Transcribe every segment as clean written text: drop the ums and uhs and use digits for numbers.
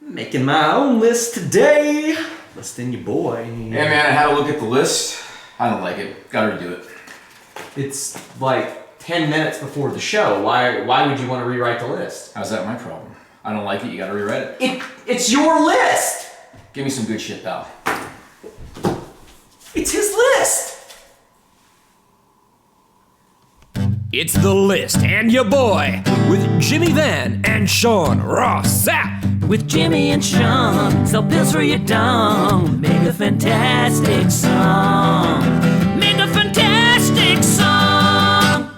Making my own list today. Listing your boy. Hey man, I had a look at the list. I don't like it. Gotta redo it. It's like 10 minutes before the show. Why would you want to rewrite the list? How's that my problem? I don't like it, you gotta rewrite it. It's your list! Give me some good shit, pal. It's his list! It's The List and your boy with Jimmy Van and Sean Ross Sapp. With Jimmy and Sean, sell pills for your dong. Make a fantastic song. Make a fantastic song.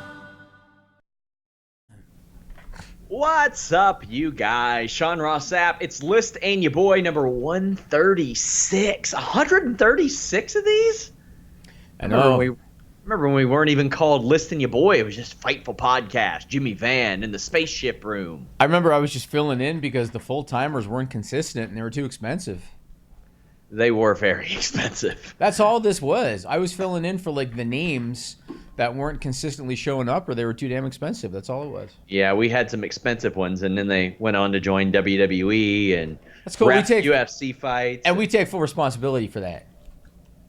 What's up, you guys? Sean Ross Sapp. It's List and your boy number 136. 136 of these? I know. Remember when we weren't even called List and your boy? It was just Fightful Podcast, Jimmy Van in the spaceship room. I remember I was just filling in because the full-timers weren't consistent and they were too expensive. They were very expensive. That's all this was. I was filling in for like the names that weren't consistently showing up or they were too damn expensive. That's all it was. Yeah, we had some expensive ones, and then they went on to join WWE and That's cool. We take UFC fights. And we take full responsibility for that.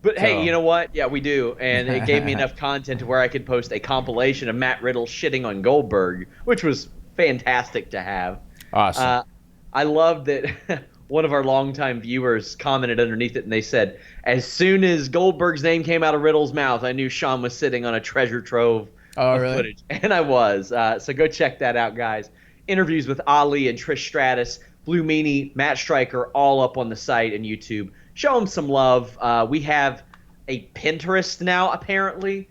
But hey, you know what? Yeah, we do. And it gave me enough content to where I could post a compilation of Matt Riddle shitting on Goldberg, which was fantastic to have. Awesome. I loved that one of our longtime viewers commented underneath it, and they said, as soon as Goldberg's name came out of Riddle's mouth, I knew Sean was sitting on a treasure trove of footage. And I was. So go check that out, guys. Interviews with Ali and Trish Stratus, Blue Meanie, Matt Stryker, all up on the site and YouTube. Show them some love. We have a Pinterest now, apparently.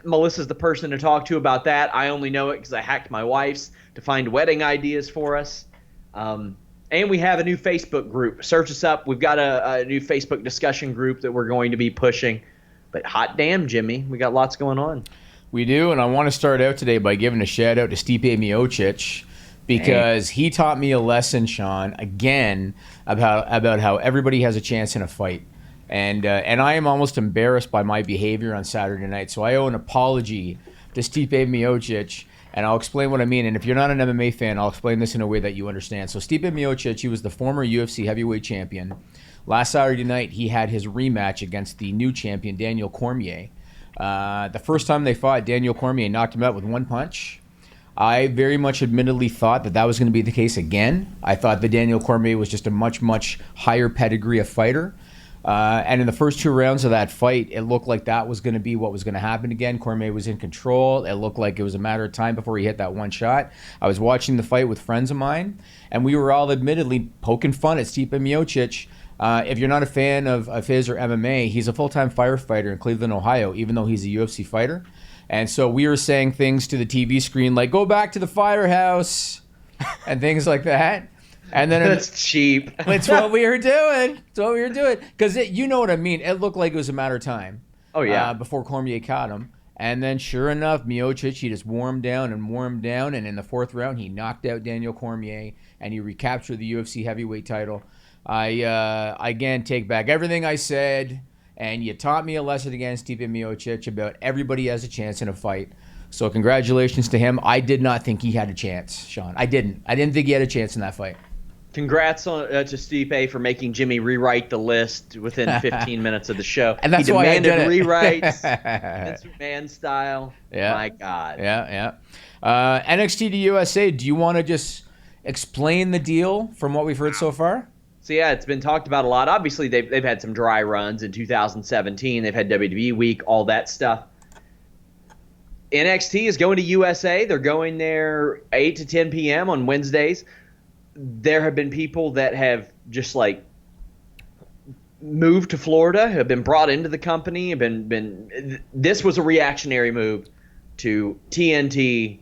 Melissa's the person to talk to about that. I only know it because I hacked my wife's to find wedding ideas for us. And we have a new Facebook group. Search us up. We've got a new Facebook discussion group that we're going to be pushing. But hot damn, Jimmy, we got lots going on. We do, and I want to start out today by giving a shout-out to Stipe Miocic because he taught me a lesson, Sean, again, about how everybody has a chance in a fight. And I am almost embarrassed by my behavior on Saturday night, so I owe an apology to Stipe Miocic, and I'll explain what I mean. And if you're not an MMA fan, I'll explain this in a way that you understand. So Stipe Miocic, he was the former UFC heavyweight champion. Last Saturday night, he had his rematch against the new champion, Daniel Cormier. The first time they fought, Daniel Cormier knocked him out with one punch. I very much admittedly thought that was going to be the case again. I thought that Daniel Cormier was just a much, much higher pedigree of fighter. And in the first two rounds of that fight, it looked like that was going to be what was going to happen again. Cormier was in control. It looked like it was a matter of time before he hit that one shot. I was watching the fight with friends of mine, and we were all admittedly poking fun at Stipe Miocic. If you're not a fan of his or MMA, he's a full-time firefighter in Cleveland, Ohio, even though he's a UFC fighter. And so we were saying things to the TV screen like, go back to the firehouse, and things like that. And then That's cheap. It's what we were doing. It's what we were doing. Because you know what I mean. It looked like it was a matter of time. Oh, yeah. Before Cormier caught him. And then sure enough, Miocic, he just warmed down. And in the fourth round, he knocked out Daniel Cormier, and he recaptured the UFC heavyweight title. I again take back everything I said. And you taught me a lesson against Stipe Miocic about everybody has a chance in a fight. So congratulations to him. I did not think he had a chance, Sean. I didn't think he had a chance in that fight. Congrats to Stipe for making Jimmy rewrite the list within 15 minutes of the show. And that's he why demanded I did it. rewrites, Vince McMahon style. Yeah. My God. Yeah. NXT to USA, do you want to just explain the deal from what we've heard so far? So, yeah, it's been talked about a lot. Obviously, they've had some dry runs in 2017. They've had WWE Week, all that stuff. NXT is going to USA. They're going there 8 to 10 p.m. on Wednesdays. There have been people that have just, like, moved to Florida, have been brought into the company, this was a reactionary move to TNT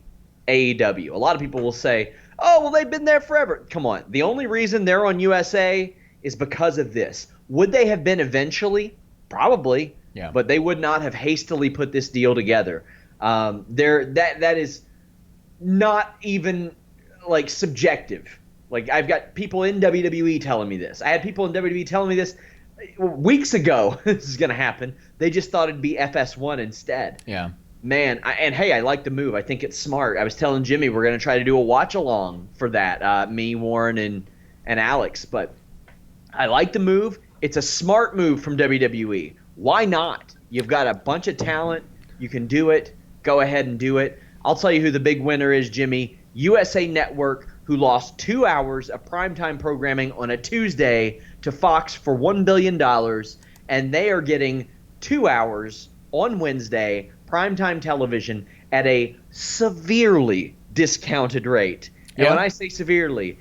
AEW. A lot of people will say, oh, well, they've been there forever. Come on. The only reason they're on USA is because of this. Would they have been eventually? Probably. Yeah. But they would not have hastily put this deal together. That is not even, like, subjective. Like, I've got people in WWE telling me this. I had people in WWE telling me this weeks ago. This is going to happen. They just thought it'd be FS1 instead. Yeah. Man, hey, I like the move. I think it's smart. I was telling Jimmy we're going to try to do a watch-along for that. Me, Warren, and Alex, but I like the move. It's a smart move from WWE. Why not? You've got a bunch of talent. You can do it. Go ahead and do it. I'll tell you who the big winner is, Jimmy. USA Network, who lost 2 hours of primetime programming on a Tuesday to Fox for $1 billion, and they are getting 2 hours on Wednesday, primetime television, at a severely discounted rate. And when I say severely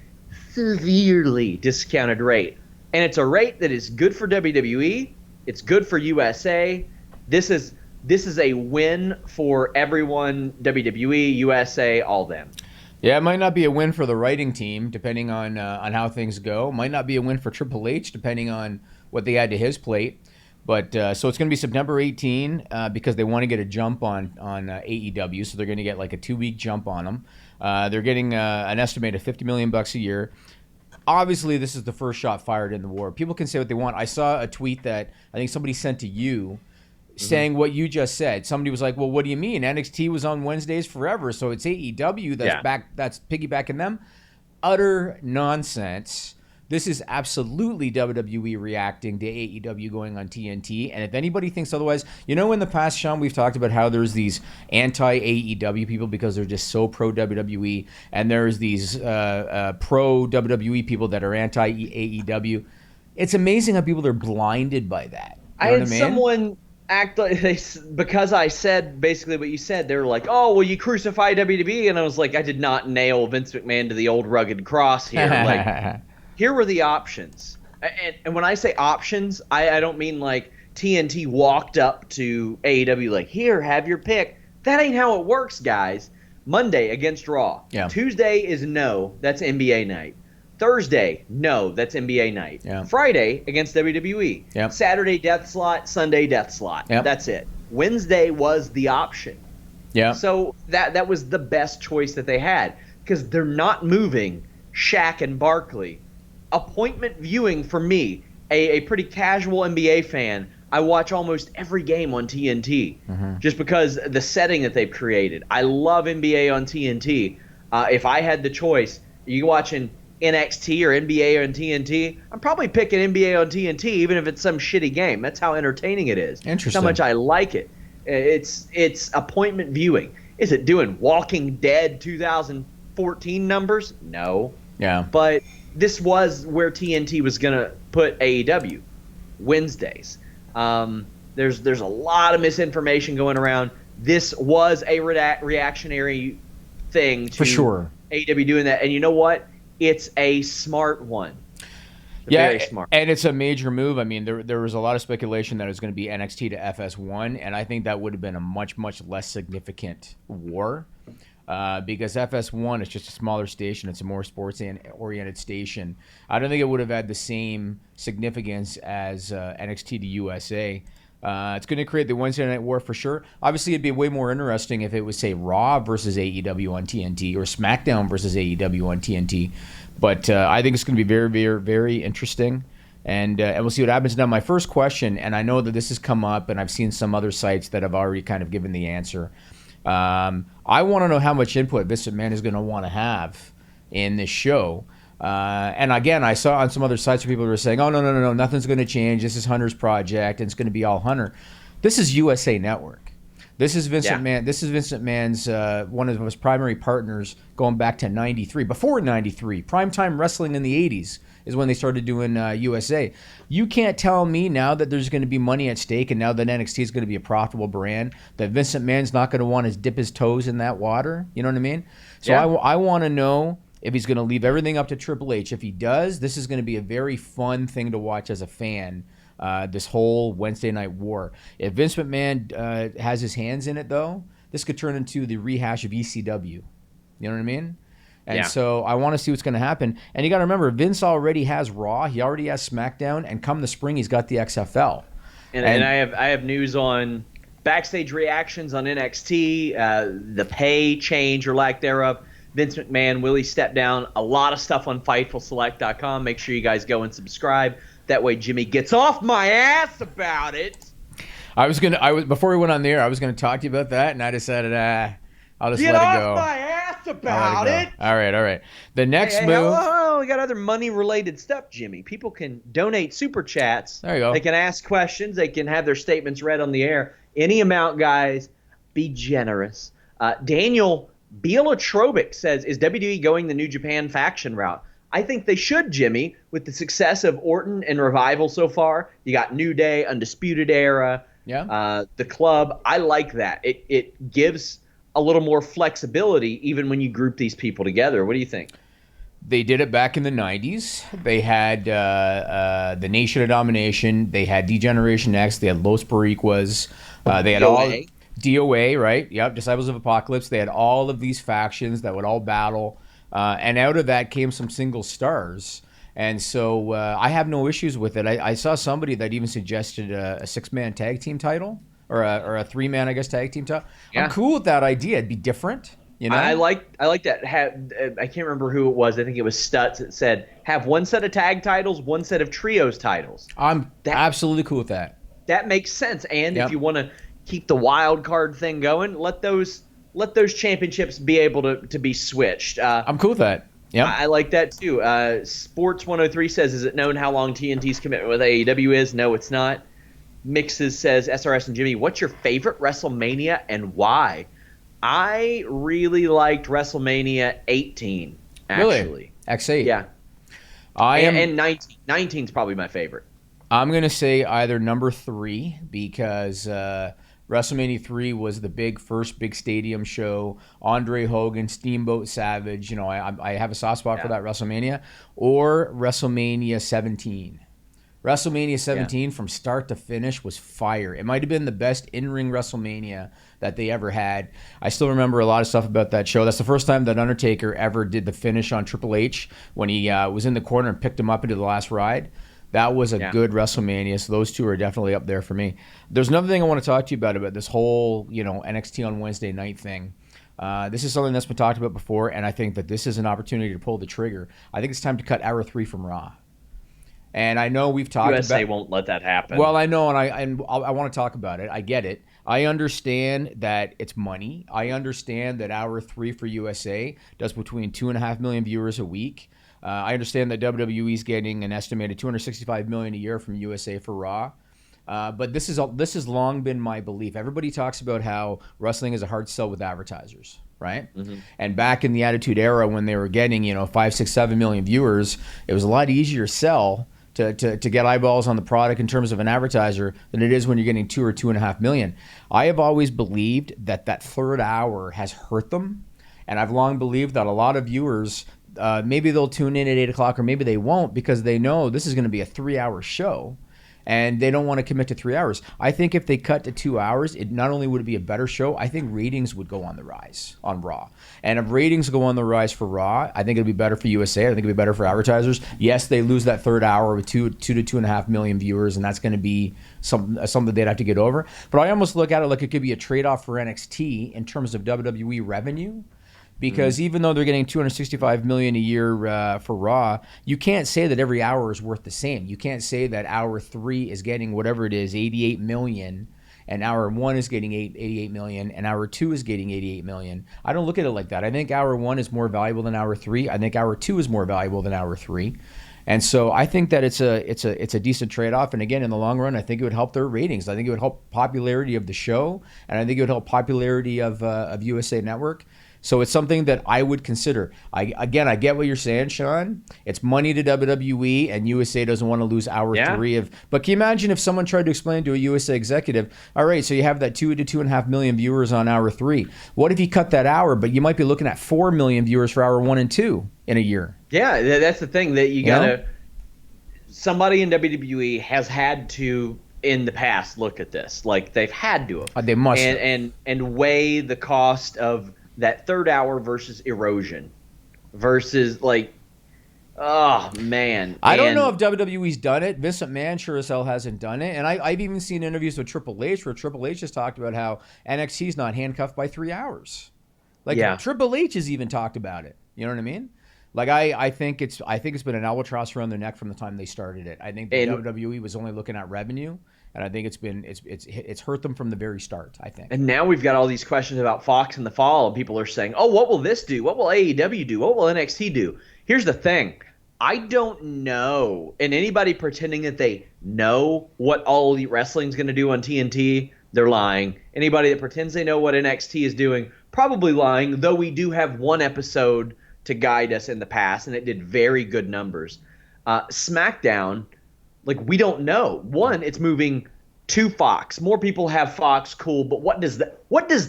discounted rate. And it's a rate that is good for WWE. It's good for USA. This is a win for everyone, WWE, USA, all them. Yeah, it might not be a win for the writing team, depending on how things go. Might not be a win for Triple H, depending on what they add to his plate. But so it's going to be September 18 because they want to get a jump on AEW, so they're going to get like a 2-week jump on them. They're getting an estimated $50 million a year. Obviously, this is the first shot fired in the war. People can say what they want. I saw a tweet that I think somebody sent to you saying what you just said. Somebody was like, well, what do you mean? NXT was on Wednesdays forever, so it's AEW that's piggybacking them. Utter nonsense. This is absolutely WWE reacting to AEW going on TNT. And if anybody thinks otherwise, in the past, Sean, we've talked about how there's these anti-AEW people because they're just so pro-WWE. And there's these pro-WWE people that are anti-AEW. It's amazing how people are blinded by that. I had someone act like because I said basically what you said. They were like, oh, well, you crucify WWE. And I was like, I did not nail Vince McMahon to the old rugged cross here. Like, here were the options. And when I say options, I don't mean like TNT walked up to AEW like, here, have your pick. That ain't how it works, guys. Monday against Raw. Yeah. Tuesday is no, that's NBA night. Thursday, no, that's NBA night. Yeah. Friday against WWE. Yep. Saturday, death slot. Sunday, death slot. Yep. That's it. Wednesday was the option. Yeah. So that was the best choice that they had because they're not moving Shaq and Barkley. Appointment viewing for me, a pretty casual NBA fan, I watch almost every game on TNT just because the setting that they've created. I love NBA on TNT. If I had the choice, are you watching NXT or NBA on TNT? I'm probably picking NBA on TNT even if it's some shitty game. That's how entertaining it is. Interesting. That's how much I like it. It's appointment viewing. Is it doing Walking Dead 2014 numbers? No. Yeah. But this was where TNT was going to put AEW, Wednesdays. There's a lot of misinformation going around. This was a reactionary thing to AEW doing that. And you know what? It's a smart one. Very smart. And it's a major move. I mean, there was a lot of speculation that it was going to be NXT to FS1, and I think that would have been a much, much less significant war. Because FS1 is just a smaller station. It's a more sports-oriented station. I don't think it would have had the same significance as NXT to USA. It's going to create the Wednesday Night War for sure. Obviously, it'd be way more interesting if it was, say, Raw versus AEW on TNT or SmackDown versus AEW on TNT. But I think it's going to be very, very, very interesting. And we'll see what happens. Now, my first question, and I know that this has come up, and I've seen some other sites that have already kind of given the answer. I want to know how much input Vince McMahon is going to want to have in this show. And again, I saw on some other sites where people were saying, oh, no, nothing's going to change. This is Hunter's project, and it's going to be all Hunter. This is USA Network. This is Vince McMahon. This is Vince McMahon's one of his primary partners going back to 93. Before 93, primetime wrestling in the 80s is when they started doing USA. You can't tell me now that there's going to be money at stake and now that NXT is going to be a profitable brand that Vince McMahon's not going to want to dip his toes in that water. You know what I mean? So I want to know if he's going to leave everything up to Triple H. If he does, this is going to be a very fun thing to watch as a fan, this whole Wednesday Night War. If Vince McMahon has his hands in it, though, this could turn into the rehash of ECW. You know what I mean? And so I want to see what's going to happen. And you got to remember, Vince already has Raw. He already has SmackDown. And come the spring, he's got the XFL. And I have news on backstage reactions on NXT, the pay change or lack thereof. Vince McMahon, will he step down? A lot of stuff on FightfulSelect.com. Make sure you guys go and subscribe. That way Jimmy gets off my ass about it. Before we went on the air, I was going to talk to you about that, and I decided, I'll just Get let it go. Get off my ass about it. All right. The next move. Hello, we got other money-related stuff, Jimmy. People can donate super chats. There you go. They can ask questions. They can have their statements read on the air. Any amount, guys. Be generous. Daniel Bielatrovic says, is WWE going the New Japan faction route? I think they should, Jimmy, with the success of Orton and Revival so far. You got New Day, Undisputed Era, the Club. I like that. It gives a little more flexibility even when you group these people together. What do you think? They did it back in the 90s. They had the Nation of Domination. They had D-Generation X. They had Los Boricuas. They had all DOA, right? Yep, Disciples of Apocalypse. They had all of these factions that would all battle. And out of that came some single stars. And so I have no issues with it. I saw somebody that even suggested a six-man tag team title or a three-man, I guess, tag team title. Yeah. I'm cool with that idea. It'd be different. You know? I like that. I can't remember who it was. I think it was Stutz that said, have one set of tag titles, one set of trios titles. I'm absolutely cool with that. That makes sense. And if you want to keep the wild card thing going, let those championships be able to be switched. I'm cool with that. Yeah, I like that too. Sports 103 says, is it known how long TNT's commitment with AEW is? No, it's not. Mixes says, SRS and Jimmy, what's your favorite WrestleMania and why? I really liked WrestleMania 18, actually. Really? X8? Yeah. And 19. 19's probably my favorite. I'm going to say either number 3 because WrestleMania 3 was the first big stadium show. Andre Hogan, Steamboat Savage. You know, I have a soft spot for that WrestleMania. Or WrestleMania 17. WrestleMania 17 from start to finish was fire. It might have been the best in-ring WrestleMania that they ever had. I still remember a lot of stuff about that show. That's the first time that Undertaker ever did the finish on Triple H when he was in the corner and picked him up into the last ride. That was a good WrestleMania, so those two are definitely up there for me. There's another thing I want to talk to you about this whole, NXT on Wednesday night thing. This is something that's been talked about before, and I think that this is an opportunity to pull the trigger. I think it's time to cut Hour 3 from Raw. And I know we've talked USA about... won't let that happen. Well, I know, and I want to talk about it. I get it. I understand that it's money. I understand that Hour 3 for USA does between 2.5 million viewers a week. I understand that WWE's getting an estimated $265 million a year from USA for Raw. But this has long been my belief. Everybody talks about how wrestling is a hard sell with advertisers, right? Mm-hmm. And back in the Attitude Era when they were getting, 5, 6, 7 million viewers, it was a lot easier to sell to get eyeballs on the product in terms of an advertiser than it is when you're getting 2 or 2.5 million. I have always believed that third hour has hurt them. And I've long believed that a lot of viewers, maybe they'll tune in at 8 o'clock or maybe they won't because they know this is going to be a 3-hour show. And they don't want to commit to 3 hours. I think if they cut to 2 hours, it not only would it be a better show, I think ratings would go on the rise on Raw. And if ratings go on the rise for Raw, I think it'd be better for USA. I think it'd be better for advertisers. Yes, they lose that third hour with 2 to 2.5 million viewers, and that's going to be something they'd have to get over. But I almost look at it like it could be a trade-off for NXT in terms of WWE revenue. Because even though they're getting $265 million a year for Raw, you can't say that every hour is worth the same. You can't say that Hour 3 is getting whatever it is, $88 million, and Hour 1 is getting $88 million, and Hour 2 is getting $88 million. I don't look at it like that. I think Hour 1 is more valuable than Hour 3. I think Hour 2 is more valuable than Hour 3. And so I think that it's a decent trade-off. And again, in the long run, I think it would help their ratings. I think it would help popularity of the show, and I think it would help popularity of USA Network. So it's something that I would consider. I get what you're saying, Sean. It's money to WWE, and USA doesn't want to lose Hour 3 of. But can you imagine if someone tried to explain to a USA executive, all right, so you have that 2 to 2.5 million viewers on Hour 3. What if you cut that hour, but you might be looking at 4 million viewers for Hour 1 and 2 in a year? Yeah, that's the thing that you gotta. Somebody in WWE has had to, in the past, look at this. Like they've had to. They must. And weigh the cost of that third hour versus erosion versus oh man. I don't know if WWE's done it. Vince McMahon sure as hell hasn't done it. And I've even seen interviews with Triple H where Triple H has talked about how NXT's not handcuffed by 3 hours. Triple H has even talked about it. You know what I mean? I think it's been an albatross around their neck from the time they started it. I think the WWE was only looking at revenue. And I think it's hurt them from the very start, I think. And now we've got all these questions about Fox in the fall, and people are saying, oh, what will this do? What will AEW do? What will NXT do? Here's the thing. I don't know. And anybody pretending that they know what All Elite Wrestling's going to do on TNT, they're lying. Anybody that pretends they know what NXT is doing, probably lying, though we do have one episode to guide us in the past, and it did very good numbers. SmackDown, like, we don't know. One, it's moving to Fox. More people have Fox, cool, but what does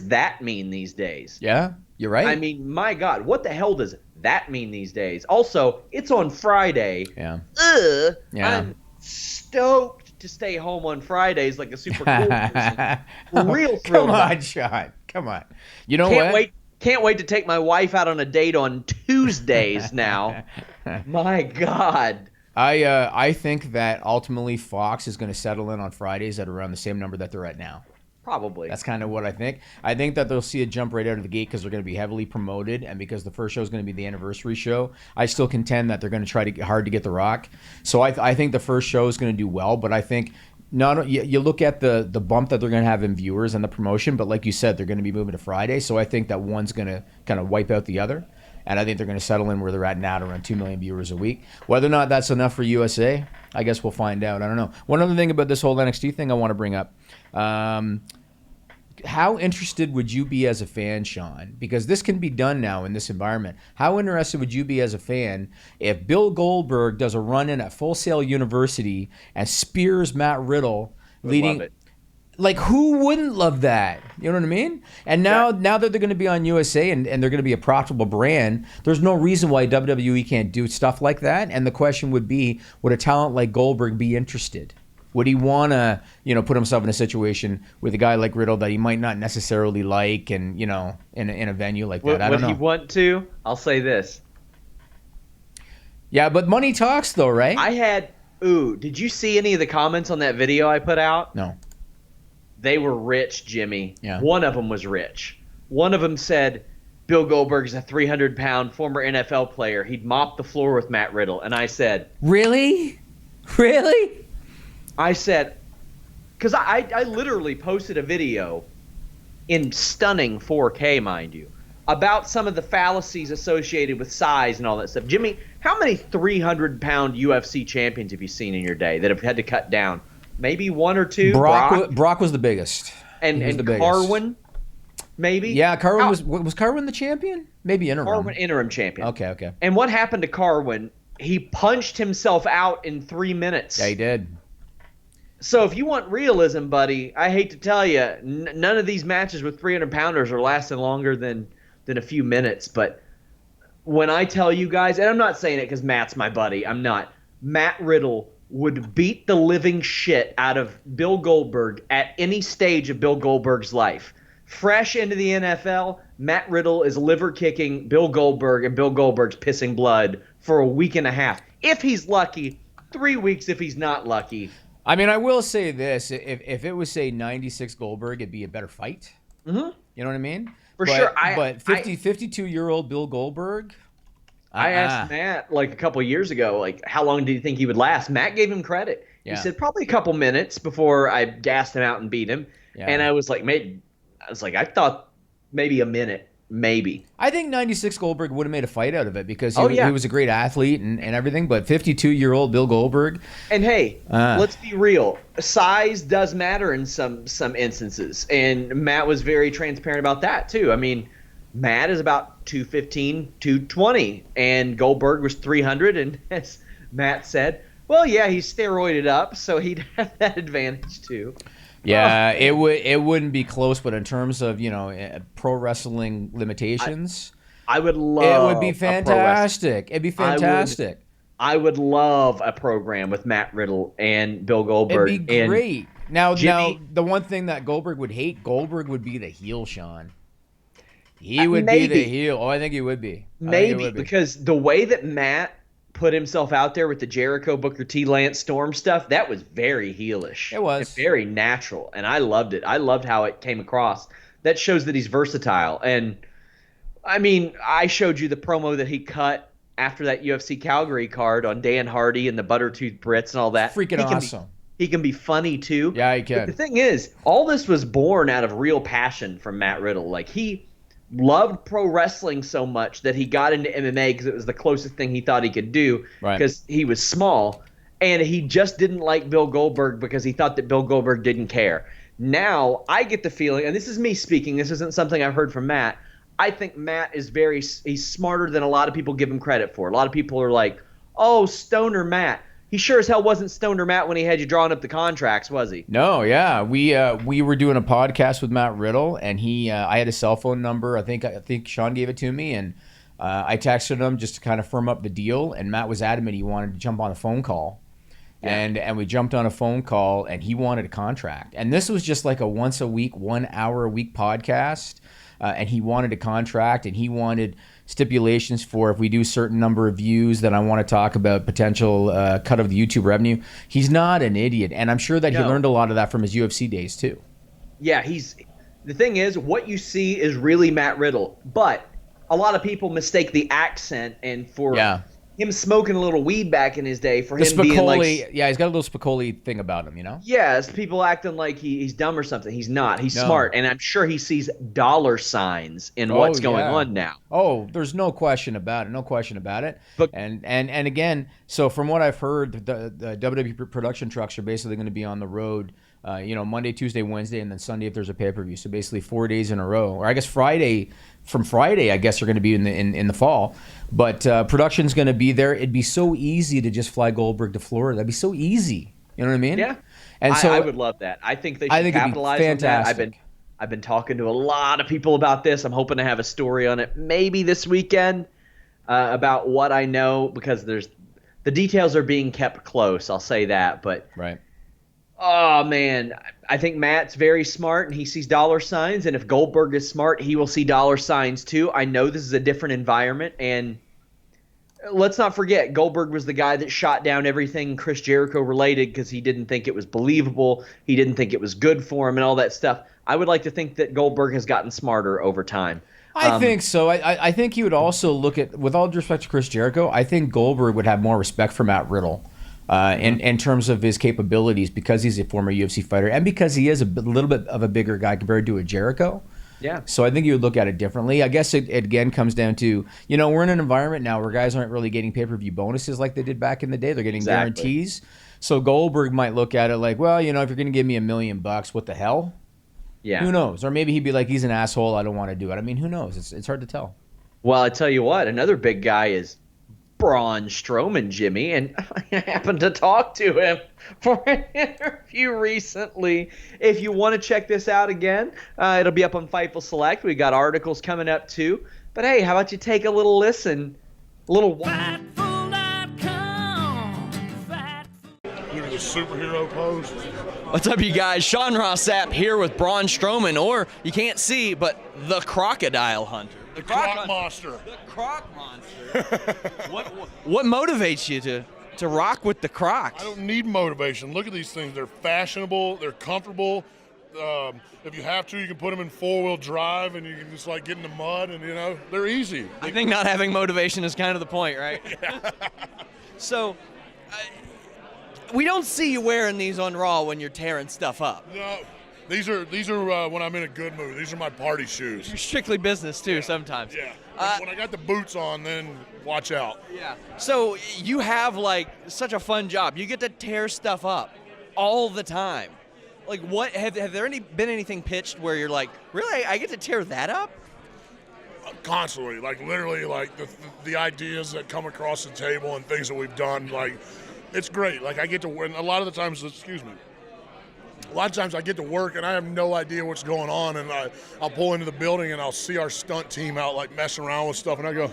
that mean these days? Yeah, you're right. I mean, my God, what the hell does that mean these days? Also, it's on Friday. Yeah. Yeah. I'm stoked to stay home on Fridays like a super cool person. Real thrilled. Come on, Sean. Come on. You know what? Can't wait to take my wife out on a date on Tuesdays now. My God. I think that ultimately Fox is going to settle in on Fridays at around the same number that they're at now. Probably. That's kind of what I think. I think that they'll see a jump right out of the gate because they're going to be heavily promoted, and because the first show is going to be the anniversary show. I still contend that they're going to try to get hard to get The Rock. So I think the first show is going to do well, but I think you look at the bump that they're going to have in viewers and the promotion, but like you said, they're going to be moving to Friday. So I think that one's going to kind of wipe out the other. And I think they're going to settle in where they're at now, at around 2 million viewers a week. Whether or not that's enough for USA, I guess we'll find out. I don't know. One other thing about this whole NXT thing I want to bring up. How interested would you be as a fan, Sean? Because this can be done now in this environment. How interested would you be as a fan if Bill Goldberg does a run-in at Full Sail University and spears Matt Riddle, leading... Love it. Like, who wouldn't love that? You know what I mean? And now that they're going to be on USA and they're going to be a profitable brand, there's no reason why WWE can't do stuff like that. And the question would be, would a talent like Goldberg be interested? Would he want to, put himself in a situation with a guy like Riddle that he might not necessarily like, and in a venue like that? I don't know. Would he want to? I'll say this. Yeah, but money talks, though, right? Did you see any of the comments on that video I put out? No. They were rich, Jimmy. Yeah. One of them was rich. One of them said, Bill Goldberg's a 300-pound former NFL player. He'd mop the floor with Matt Riddle. And I said... Really? Really? I said... Because I literally posted a video in stunning 4K, mind you, about some of the fallacies associated with size and all that stuff. Jimmy, how many 300-pound UFC champions have you seen in your day that have had to cut down? Maybe one or two. Brock was the biggest. And Carwin, maybe? Yeah, Carwin was Carwin the champion? Maybe interim. Carwin, interim champion. Okay. And what happened to Carwin? He punched himself out in 3 minutes. Yeah, he did. So if you want realism, buddy, I hate to tell you, none of these matches with 300-pounders are lasting longer than a few minutes. But when I tell you guys, and I'm not saying it because Matt's my buddy, I'm not. Matt Riddle would beat the living shit out of Bill Goldberg at any stage of Bill Goldberg's life. Fresh into the NFL, Matt Riddle is liver kicking Bill Goldberg, and Bill Goldberg's pissing blood for a week and a half. If he's lucky, 3 weeks if he's not lucky. I mean, I will say this. If it was, say, 96 Goldberg, it'd be a better fight. Mm-hmm. You know what I mean? For sure. But 52-year-old Bill Goldberg... I asked Matt like a couple years ago, like, how long do you think he would last? Matt gave him credit. Yeah. He said probably a couple minutes before I gassed him out and beat him. Yeah. And I was like, I thought maybe a minute, maybe. I think 96 Goldberg would have made a fight out of it because he was a great athlete and everything. But 52-year-old Bill Goldberg. And hey, let's be real. Size does matter in some instances. And Matt was very transparent about that too. I mean, Matt is about 215, 220, and Goldberg was 300. And as Matt said, well, yeah, he's steroided up, so he'd have that advantage too. Yeah, it wouldn't be close, but in terms of pro wrestling limitations, I would love. It would be fantastic. It'd be fantastic. I would love a program with Matt Riddle and Bill Goldberg. It'd be great. Now, the one thing that Goldberg would hate, Goldberg would be the heel, Sean. He would be the heel. Oh, I think he would be. Maybe, because the way that Matt put himself out there with the Jericho, Booker T, Lance Storm stuff, that was very heelish. It was. Very natural, and I loved it. I loved how it came across. That shows that he's versatile. And, I mean, I showed you the promo that he cut after that UFC Calgary card on Dan Hardy and the Buttertooth Brits and all that. Freaking awesome. He can be funny, too. Yeah, he can. But the thing is, all this was born out of real passion from Matt Riddle. Like, loved pro wrestling so much that he got into MMA because it was the closest thing he thought he could do because he was small. And he just didn't like Bill Goldberg because he thought that Bill Goldberg didn't care. Now, I get the feeling, and this is me speaking, this isn't something I've heard from Matt. I think Matt is he's smarter than a lot of people give him credit for. A lot of people are like, oh, Stoner Matt. He sure as hell wasn't Stoner Matt when he had you drawing up the contracts, was he? No, yeah. We were doing a podcast with Matt Riddle, and I had a cell phone number. I think Sean gave it to me, and I texted him just to kind of firm up the deal, and Matt was adamant he wanted to jump on a phone call. Yeah. And we jumped on a phone call, and he wanted a contract. And this was just like a once a week, 1 hour a week podcast, and he wanted a contract, and he wanted stipulations for if we do a certain number of views, then I want to talk about potential cut of the YouTube revenue. He's not an idiot, and I'm sure that he learned a lot of that from his UFC days too. Yeah, the thing is, what you see is really Matt Riddle, but a lot of people mistake the accent and for him smoking a little weed back in his day for him being like... Yeah, he's got a little Spicoli thing about him, you know? Yes, people acting like he's dumb or something. He's not. He's smart, and I'm sure he sees dollar signs in what's going on now. Oh, there's no question about it. No question about it. But, and again, so from what I've heard, the WWE production trucks are basically going to be on the road Monday, Tuesday, Wednesday, and then Sunday if there's a pay-per-view. So basically 4 days in a row. Or I guess Friday, I guess are going to be in the fall. But production's going to be there. It'd be so easy to just fly Goldberg to Florida. That'd be so easy. You know what I mean? Yeah. And so I would love that. I think they should capitalize on that. I've been talking to a lot of people about this. I'm hoping to have a story on it maybe this weekend about what I know, because the details are being kept close. I'll say that. But oh, man, I think Matt's very smart, and he sees dollar signs, and if Goldberg is smart, he will see dollar signs too. I know this is a different environment, and let's not forget, Goldberg was the guy that shot down everything Chris Jericho related because he didn't think it was believable, he didn't think it was good for him, and all that stuff. I would like to think that Goldberg has gotten smarter over time. I think so. I think he would also look at, with all due respect to Chris Jericho, I think Goldberg would have more respect for Matt Riddle. In terms of his capabilities, because he's a former UFC fighter and because he is a little bit of a bigger guy compared to a Jericho. Yeah. So I think you would look at it differently. I guess it again comes down to, we're in an environment now where guys aren't really getting pay-per-view bonuses like they did back in the day. They're getting guarantees. So Goldberg might look at it like, well, if you're going to give me $1 million, what the hell? Yeah. Who knows? Or maybe he'd be like, he's an asshole, I don't want to do it. I mean, who knows? It's hard to tell. Well, I tell you what, another big guy is Braun Strowman, Jimmy, and I happened to talk to him for an interview recently. If you want to check this out again, it'll be up on Fightful Select. We got articles coming up too. But hey, how about you take a little listen, a little. Fightful.com. Look at the superhero pose. What's up, you guys? Sean Ross Sapp here with Braun Strowman, or you can't see, but the Crocodile Hunter. The Croc Monster. The Croc Monster. What motivates you to rock with the Crocs? I don't need motivation. Look at these things. They're fashionable. They're comfortable. If you have to, you can put them in four-wheel drive, and you can just get in the mud, and they're easy. I think not having motivation is kind of the point, right? Yeah. So, we don't see you wearing these on Raw when you're tearing stuff up. No. These are when I'm in a good mood. These are my party shoes. You're strictly business too sometimes. Yeah. When I got the boots on, then watch out. Yeah. So you have such a fun job. You get to tear stuff up all the time. What have there been anything pitched where you're like, really, I get to tear that up? Constantly, literally, the ideas that come across the table and things that we've done, it's great. I get to win a lot of the times. A lot of times I get to work and I have no idea what's going on, and I'll pull into the building and I'll see our stunt team out messing around with stuff, and I go,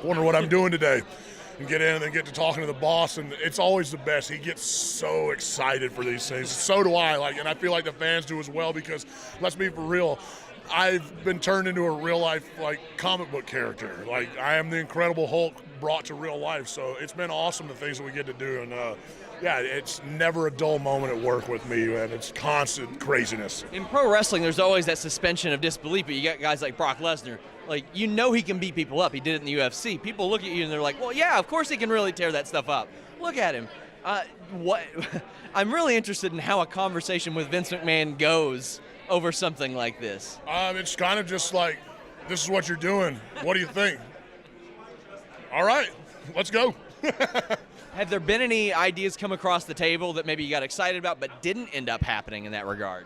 wonder what I'm doing today, and get in and then get to talking to the boss, and it's always the best. He gets so excited for these things. So do I, and I feel like the fans do as well, because let's be for real, I've been turned into a real life comic book character. I am the Incredible Hulk brought to real life, so it's been awesome, the things that we get to do, and it's never a dull moment at work with me, and it's constant craziness. In pro wrestling, there's always that suspension of disbelief, but you got guys like Brock Lesnar. He can beat people up. He did it in the UFC. People look at you and they're like, well, yeah, of course he can really tear that stuff up. Look at him. I'm really interested in how a conversation with Vince McMahon goes over something like this. It's kind of just this is what you're doing. What do you think? All right, let's go. Have there been any ideas come across the table that maybe you got excited about but didn't end up happening in that regard?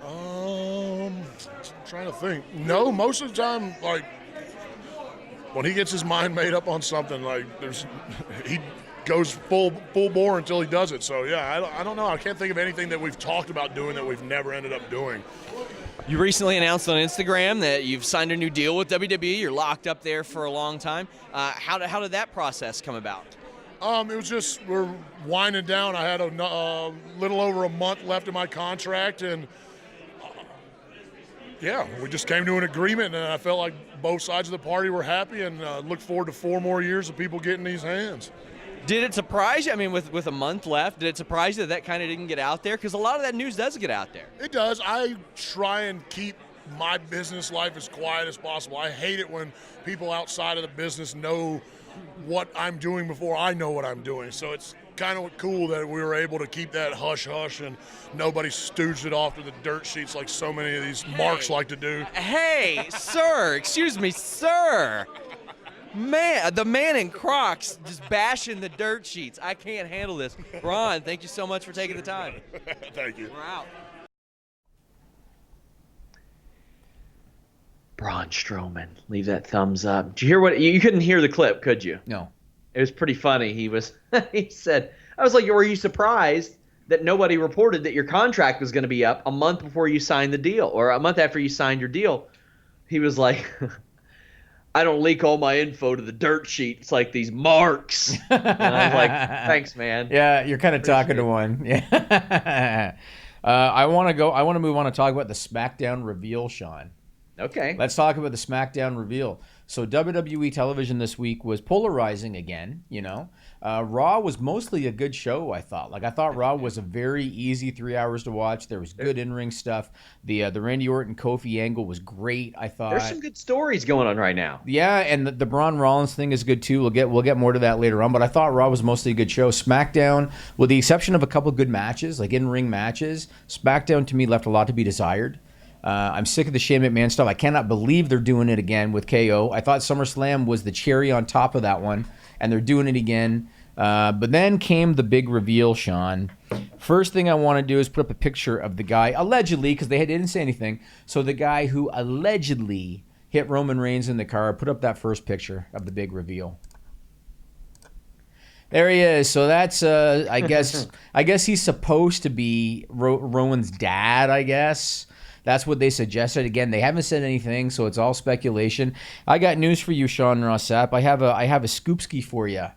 I'm trying to think. No, most of the time, like, when he gets his mind made up on something, like, he goes full bore until he does it. So, yeah, I don't know. I can't think of anything that we've talked about doing that we've never ended up doing. You recently announced on Instagram that you've signed a new deal with WWE. You're locked up there for a long time. How did that process come about? It was just, we're winding down. I had a little over a month left in my contract, and yeah, we just came to an agreement, and I felt like both sides of the party were happy, and look forward to 4 more years of people getting these hands. Did it surprise you? I mean, with a month left, did it surprise you that kind of didn't get out there? Because a lot of that news does get out there. It does. I try and keep my business life as quiet as possible. I hate it when people outside of the business know what I'm doing before I know what I'm doing. So it's kind of cool that we were able to keep that hush-hush and nobody stooged it off to the dirt sheets like so many of these marks like to do. Hey, sir, excuse me, sir. Man, the man in Crocs just bashing the dirt sheets. I can't handle this. Ron, thank you so much for taking the time. Thank you. We're out. Braun Strowman, leave that thumbs up. Did you hear what? You couldn't hear the clip, could you? No. It was pretty funny. He said, I was like, were you surprised that nobody reported that your contract was going to be up a month before you signed the deal, or a month after you signed your deal? He was like, I don't leak all my info to the dirt sheet. It's like these marks. And I was like, thanks, man. Yeah, you're kind of talking to one. Yeah. I want to move on and talk about the SmackDown reveal, Sean. Okay. Let's talk about the SmackDown reveal. So WWE television this week was polarizing again, you know. Raw was mostly a good show, I thought. Like, I thought Raw was a very easy 3 hours to watch. There was good in-ring stuff. The Randy Orton Kofi angle was great, I thought. There's some good stories going on right now. Yeah, and the Braun Rollins thing is good too. We'll get more to that later on, but I thought Raw was mostly a good show. SmackDown, with the exception of a couple good matches, like in-ring matches, SmackDown to me left a lot to be desired. I'm sick of the Shane McMahon stuff. I cannot believe they're doing it again with KO. I thought SummerSlam was the cherry on top of that one, and they're doing it again. But then came the big reveal, Sean. First thing I want to do is put up a picture of the guy, allegedly, because they didn't say anything. So the guy who allegedly hit Roman Reigns in the car, put up that first picture of the big reveal. There he is. So that's, I guess he's supposed to be Rowan's dad, I guess. That's what they suggested. Again, they haven't said anything, so it's all speculation. I got news for you, Sean Ross Sapp. I have a scoopski for you.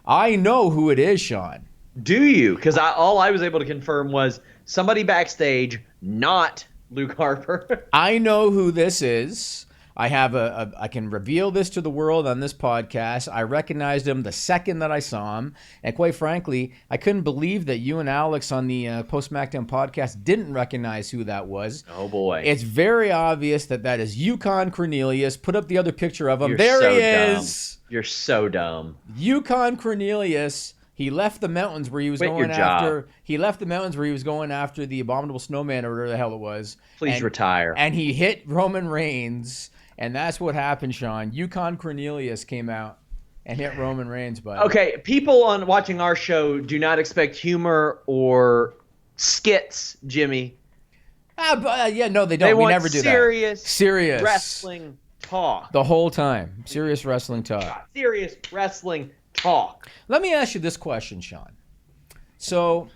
I know who it is, Sean. Do you? Because all I was able to confirm was somebody backstage, not Luke Harper. I know who this is. I can reveal this to the world on this podcast. I recognized him the second that I saw him. And quite frankly, I couldn't believe that you and Alex on the Post SmackDown podcast didn't recognize who that was. Oh, boy. It's very obvious that is Yukon Cornelius. Put up the other picture of him. You're there so he dumb. is. You're so dumb. Yukon Cornelius. He left the mountains where he was going after. He left the mountains where he was going after the Abominable Snowman or whatever the hell it was. Please retire. And he hit Roman Reigns. And that's what happened, Sean. Yukon Cornelius came out and hit Roman Reigns, bud. Okay, people on watching our show do not expect humor or skits, Jimmy. Yeah, no, they don't. They we want never do serious that. Serious wrestling talk. the whole time. Serious wrestling talk. Serious wrestling talk. Let me ask you this question, Sean. So,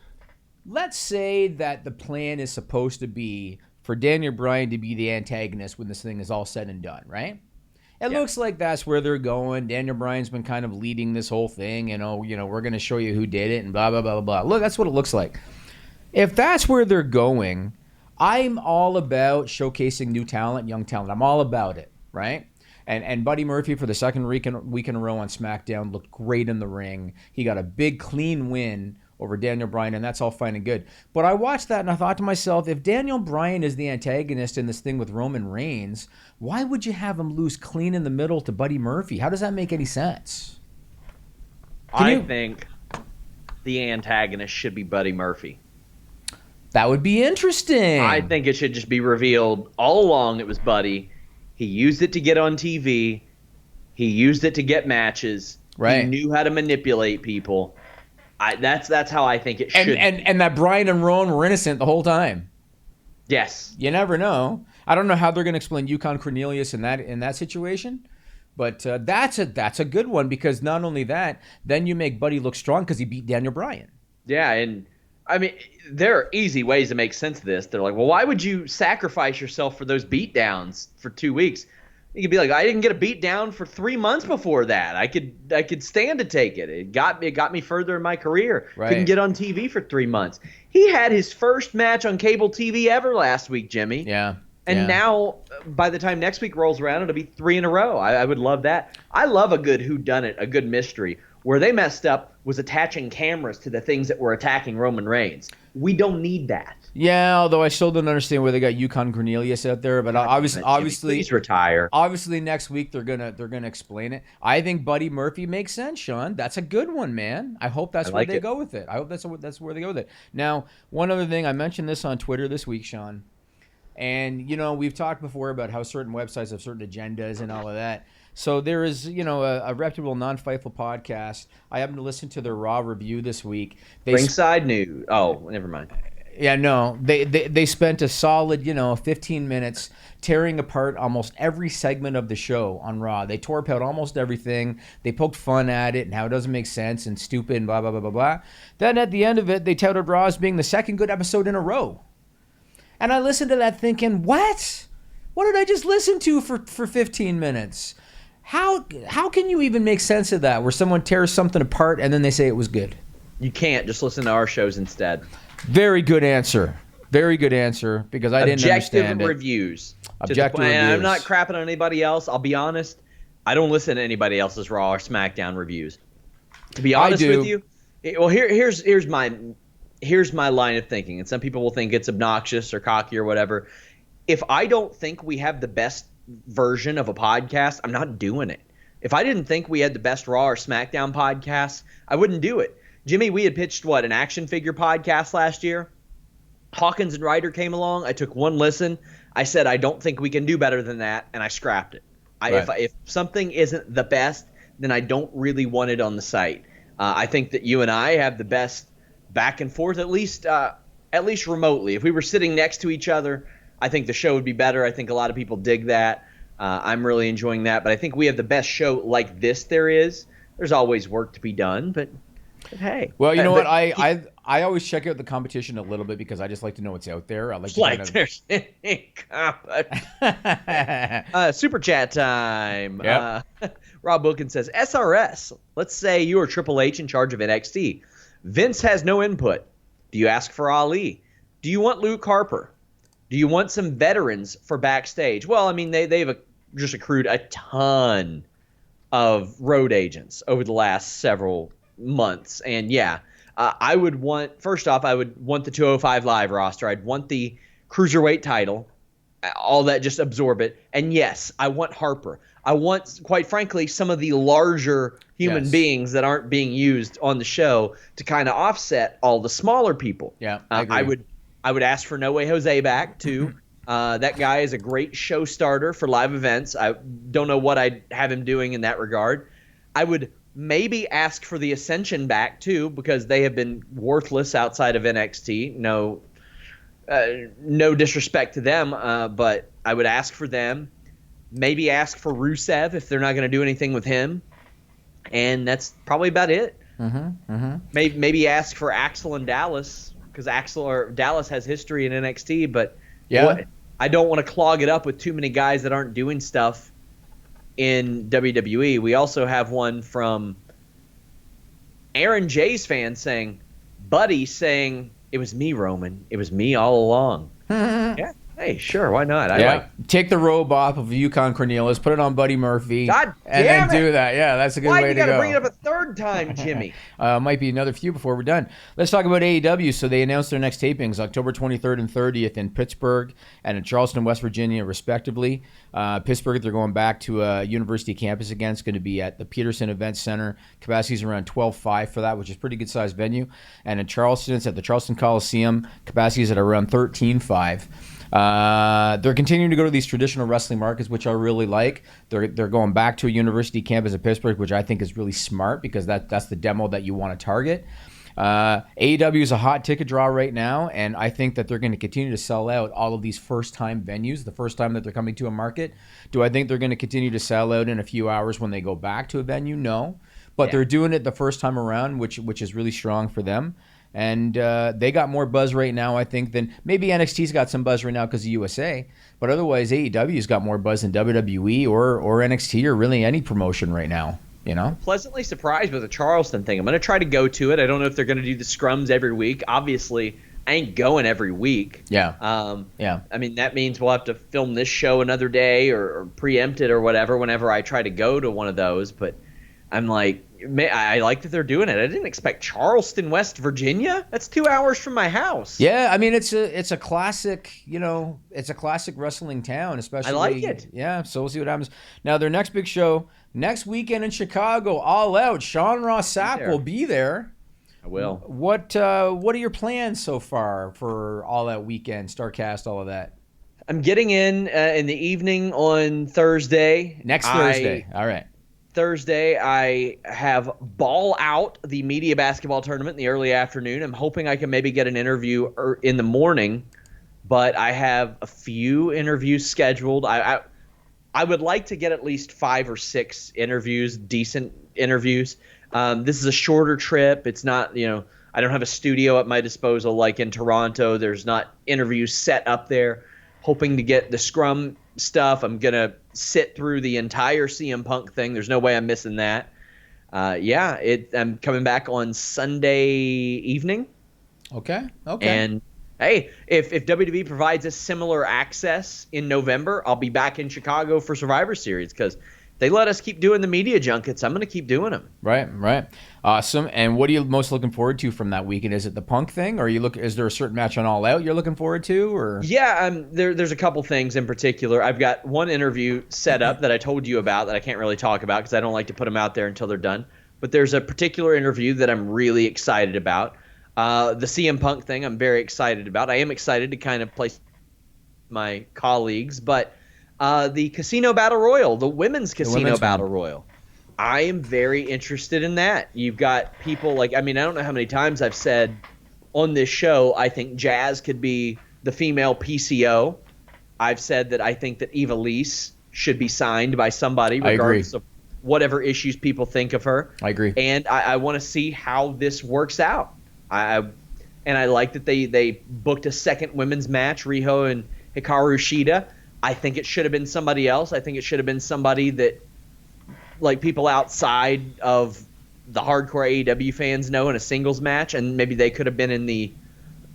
let's say that the plan is supposed to be for Daniel Bryan to be the antagonist when this thing is all said and done, right? It looks like that's where they're going. Daniel Bryan's been kind of leading this whole thing, and we're going to show you who did it, and blah, blah, blah, blah, blah. Look, that's what it looks like. If that's where they're going, I'm all about showcasing new talent, young talent. I'm all about it, right? And Buddy Murphy, for the second week in a row on SmackDown, looked great in the ring. He got a big, clean win over Daniel Bryan, and that's all fine and good. But I watched that, and I thought to myself, if Daniel Bryan is the antagonist in this thing with Roman Reigns, why would you have him lose clean in the middle to Buddy Murphy? How does that make any sense? I think the antagonist should be Buddy Murphy. That would be interesting. I think it should just be revealed all along it was Buddy. He used it to get on TV. He used it to get matches. Right. He knew how to manipulate people. That's how I think it should. And that Brian and Rowan were innocent the whole time. Yes. You never know. I don't know how they're going to explain Yukon Cornelius in that situation, but that's a good one, because not only that, then you make Buddy look strong because he beat Daniel Bryan. Yeah, and I mean, there are easy ways to make sense of this. They're like, well, why would you sacrifice yourself for those beatdowns for 2 weeks? You could be like, I didn't get a beat down for 3 months before that. I could stand to take it. It got me further in my career. Right. Couldn't get on TV for 3 months. He had his first match on cable TV ever last week, Jimmy. Yeah. And now, by the time next week rolls around, it'll be 3 in a row. I would love that. I love a good whodunit, a good mystery. Where they messed up was attaching cameras to the things that were attacking Roman Reigns. We don't need that. Yeah, although I still don't understand where they got Yukon Cornelius out there, but obviously, please retire. Obviously, next week they're gonna explain it. I think Buddy Murphy makes sense, Sean. That's a good one, man. I hope that's where they go with it. I hope that's where they go with it. Now, one other thing, I mentioned this on Twitter this week, Sean, and we've talked before about how certain websites have certain agendas and all of that. So there is, a reputable non-Fightful podcast. I happened to listen to their Raw review this week. Ringside News. Oh, never mind. Yeah, no. They spent a solid, 15 minutes tearing apart almost every segment of the show on Raw. They tore apart almost everything. They poked fun at it and how it doesn't make sense and stupid and blah, blah, blah, blah, blah. Then at the end of it, they touted Raw as being the second good episode in a row. And I listened to that thinking, what? What did I just listen to for 15 minutes? How can you even make sense of that, where someone tears something apart and then they say it was good? You can't. Just listen to our shows instead. Very good answer. Very good answer, because I didn't understand it. Reviews. Objective reviews. I'm not crapping on anybody else. I'll be honest. I don't listen to anybody else's Raw or SmackDown reviews. To be honest with you, well, here's my line of thinking, and some people will think it's obnoxious or cocky or whatever. If I don't think we have the best version of a podcast, I'm not doing it. If I didn't think we had the best Raw or SmackDown podcast, I wouldn't do it. Jimmy, we had pitched an action figure podcast last year. Hawkins and Ryder came along. I took one listen. I said, I don't think we can do better than that, and I scrapped it. Right. If something isn't the best, then I don't really want it on the site. I think that you and I have the best back and forth, at least remotely. If we were sitting next to each other, I think the show would be better. I think a lot of people dig that. I'm really enjoying that. But I think we have the best show like this there is. There's always work to be done, but hey. Well, you know what? I always check out the competition a little bit because I just like to know what's out there. I like to there's any super chat time. Yep. Rob Wilkins says, SRS, let's say you are Triple H in charge of NXT. Vince has no input. Do you ask for Ali? Do you want Luke Harper? Do you want some veterans for backstage? Well, I mean, they've just accrued a ton of road agents over the last several months. And yeah, I would want the 205 Live roster. I'd want the Cruiserweight title, all that, just absorb it. And yes, I want Harper. I want, quite frankly, some of the larger human beings that aren't being used on the show to kind of offset all the smaller people. Yeah, I would ask for No Way Jose back too. That guy is a great show starter for live events. I don't know what I'd have him doing in that regard. I would maybe ask for the Ascension back too, because they have been worthless outside of NXT. No disrespect to them, but I would ask for them. Maybe ask for Rusev if they're not going to do anything with him, and that's probably about it. Maybe ask for Axel and Dallas, because Dallas has history in NXT, but I don't want to clog it up with too many guys that aren't doing stuff in WWE. We also have one from Aaron J's fan saying, Buddy saying, it was me, Roman. It was me all along. Yeah. Hey, sure, why not? Take the robe off of Yukon Cornelius, put it on Buddy Murphy, God and damn then it! do that. Yeah, that's a good Why way you to gotta go. bring it up a third time, Jimmy? Might be another few before we're done. Let's talk about AEW. So they announced their next tapings, October 23rd and 30th in Pittsburgh and in Charleston, West Virginia, respectively. Pittsburgh, they're going back to a university campus again. It's going to be at the Peterson Event Center. Capacity's around 12.5 for that, which is a pretty good-sized venue. And in Charleston, it's at the Charleston Coliseum. Capacity is at around 13.5. They're continuing to go to these traditional wrestling markets, which I really like. They're going back to a university campus in Pittsburgh, which I think is really smart because that's the demo that you want to target. AEW is a hot ticket draw right now, and I think that they're going to continue to sell out all of these first-time venues, the first time that they're coming to a market. Do I think they're going to continue to sell out in a few hours when they go back to a venue? No. But they're doing it the first time around, which is really strong for them. And they got more buzz right now, I think, than maybe NXT's got some buzz right now because of USA. But otherwise, AEW's got more buzz than WWE or NXT or really any promotion right now. You know, pleasantly surprised with the Charleston thing. I'm going to try to go to it. I don't know if they're going to do the scrums every week. Obviously, I ain't going every week. Yeah. Yeah. I mean, that means we'll have to film this show another day or preempt it or whatever whenever I try to go to one of those. But I'm like, I like that they're doing it. I didn't expect Charleston, West Virginia. That's 2 hours from my house. Yeah, I mean it's a classic, it's a classic wrestling town, especially. I like it. Yeah, so we'll see what happens. Now their next big show next weekend in Chicago, All Out. Sean Ross Sapp will be there. I will. What are your plans so far for All Out weekend, StarCast, all of that? I'm getting in the evening on Thursday. Next Thursday. All right. Thursday, I have Ball Out, the media basketball tournament, in the early afternoon. I'm hoping I can maybe get an interview in the morning, but I have a few interviews scheduled. I would like to get at least 5 or 6 interviews, decent interviews. This is a shorter trip. It's not, I don't have a studio at my disposal like in Toronto. There's not interviews set up there. Hoping to get the scrum stuff. I'm going to sit through the entire CM Punk thing. There's no way I'm missing that. I'm coming back on Sunday evening. Okay. And, hey, if WWE provides us similar access in November, I'll be back in Chicago for Survivor Series because they let us keep doing the media junkets. I'm going to keep doing them. Right. Awesome. And what are you most looking forward to from that weekend? Is it the Punk thing, or is there a certain match on All Out you're looking forward to? Or there's a couple things in particular. I've got one interview set up that I told you about that I can't really talk about because I don't like to put them out there until they're done. But there's a particular interview that I'm really excited about. The CM Punk thing I'm very excited about. I am excited to kind of place my colleagues, but the Casino Battle Royal, the women's Casino Battle Royal. I am very interested in that. You've got people I don't know how many times I've said on this show, I think Jazz could be the female PCO. I've said that I think that Eva Lise should be signed by somebody, regardless of whatever issues people think of her. I agree. And I want to see how this works out. I like that they booked a second women's match, Riho and Hikaru Shida. I think it should have been somebody else. I think it should have been somebody that people outside of the hardcore AEW fans know in a singles match, and maybe they could have been in the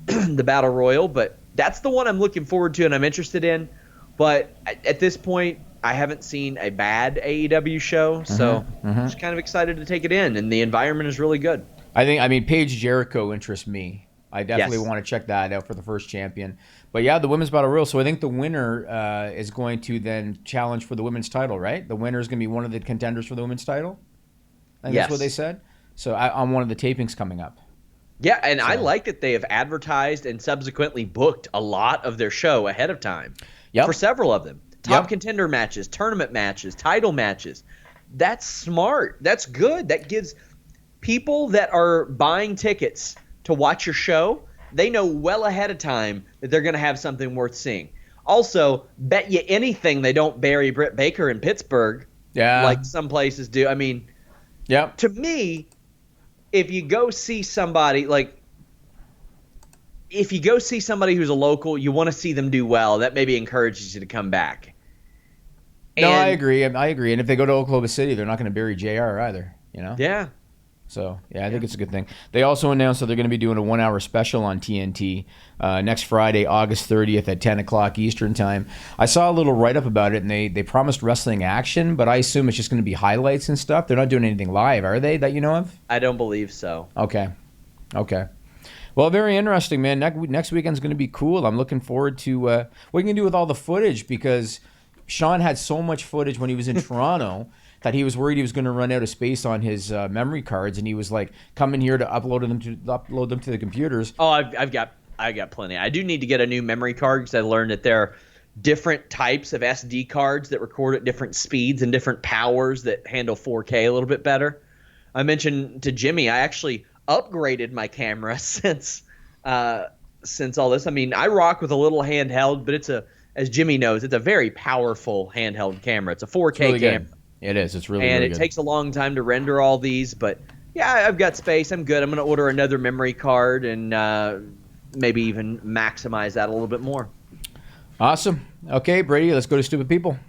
the Battle Royal. But that's the one I'm looking forward to and I'm interested in. But at this point, I haven't seen a bad AEW show, so I'm just kind of excited to take it in, and the environment is really good. Paige Jericho interests me. I definitely want to check that out for the first champion. But yeah, the women's battle royal. So I think the winner is going to then challenge for the women's title, right? The winner is going to be one of the contenders for the women's title. I think that's what they said. So on one of the tapings coming up. Yeah, and I like that they have advertised and subsequently booked a lot of their show ahead of time. Yep. For several of them. Top contender matches, tournament matches, title matches. That's smart. That's good. That gives people that are buying tickets to watch your show, they know well ahead of time that they're going to have something worth seeing. Also, bet you anything they don't bury Britt Baker in Pittsburgh like some places do. I mean, to me, if you go see somebody who's a local, you want to see them do well. That maybe encourages you to come back. I agree. And if they go to Oklahoma City, they're not going to bury JR either, you know? Yeah. So, yeah, I think it's a good thing. They also announced that they're going to be doing a 1-hour special on TNT next Friday, August 30th at 10 o'clock Eastern Time. I saw a little write-up about it, and they promised wrestling action, but I assume it's just going to be highlights and stuff. They're not doing anything live, are they, that you know of? I don't believe so. Okay. Well, very interesting, man. Next weekend's going to be cool. I'm looking forward to what you can do with all the footage, because Sean had so much footage when he was in Toronto that he was worried he was going to run out of space on his memory cards, and he was like coming here to upload them to the computers. Oh, I've got plenty. I do need to get a new memory card because I learned that there are different types of SD cards that record at different speeds and different powers that handle 4K a little bit better. I mentioned to Jimmy, I actually upgraded my camera since all this. I mean, I rock with a little handheld, but as Jimmy knows, it's a very powerful handheld camera. It's a 4K really camera. Good. It is. It's really, and really it good. takes a long time to render all these, but yeah, I've got space. I'm good. I'm going to order another memory card and maybe even maximize that a little bit more. Awesome. Okay, Brady, let's go to Stupid People.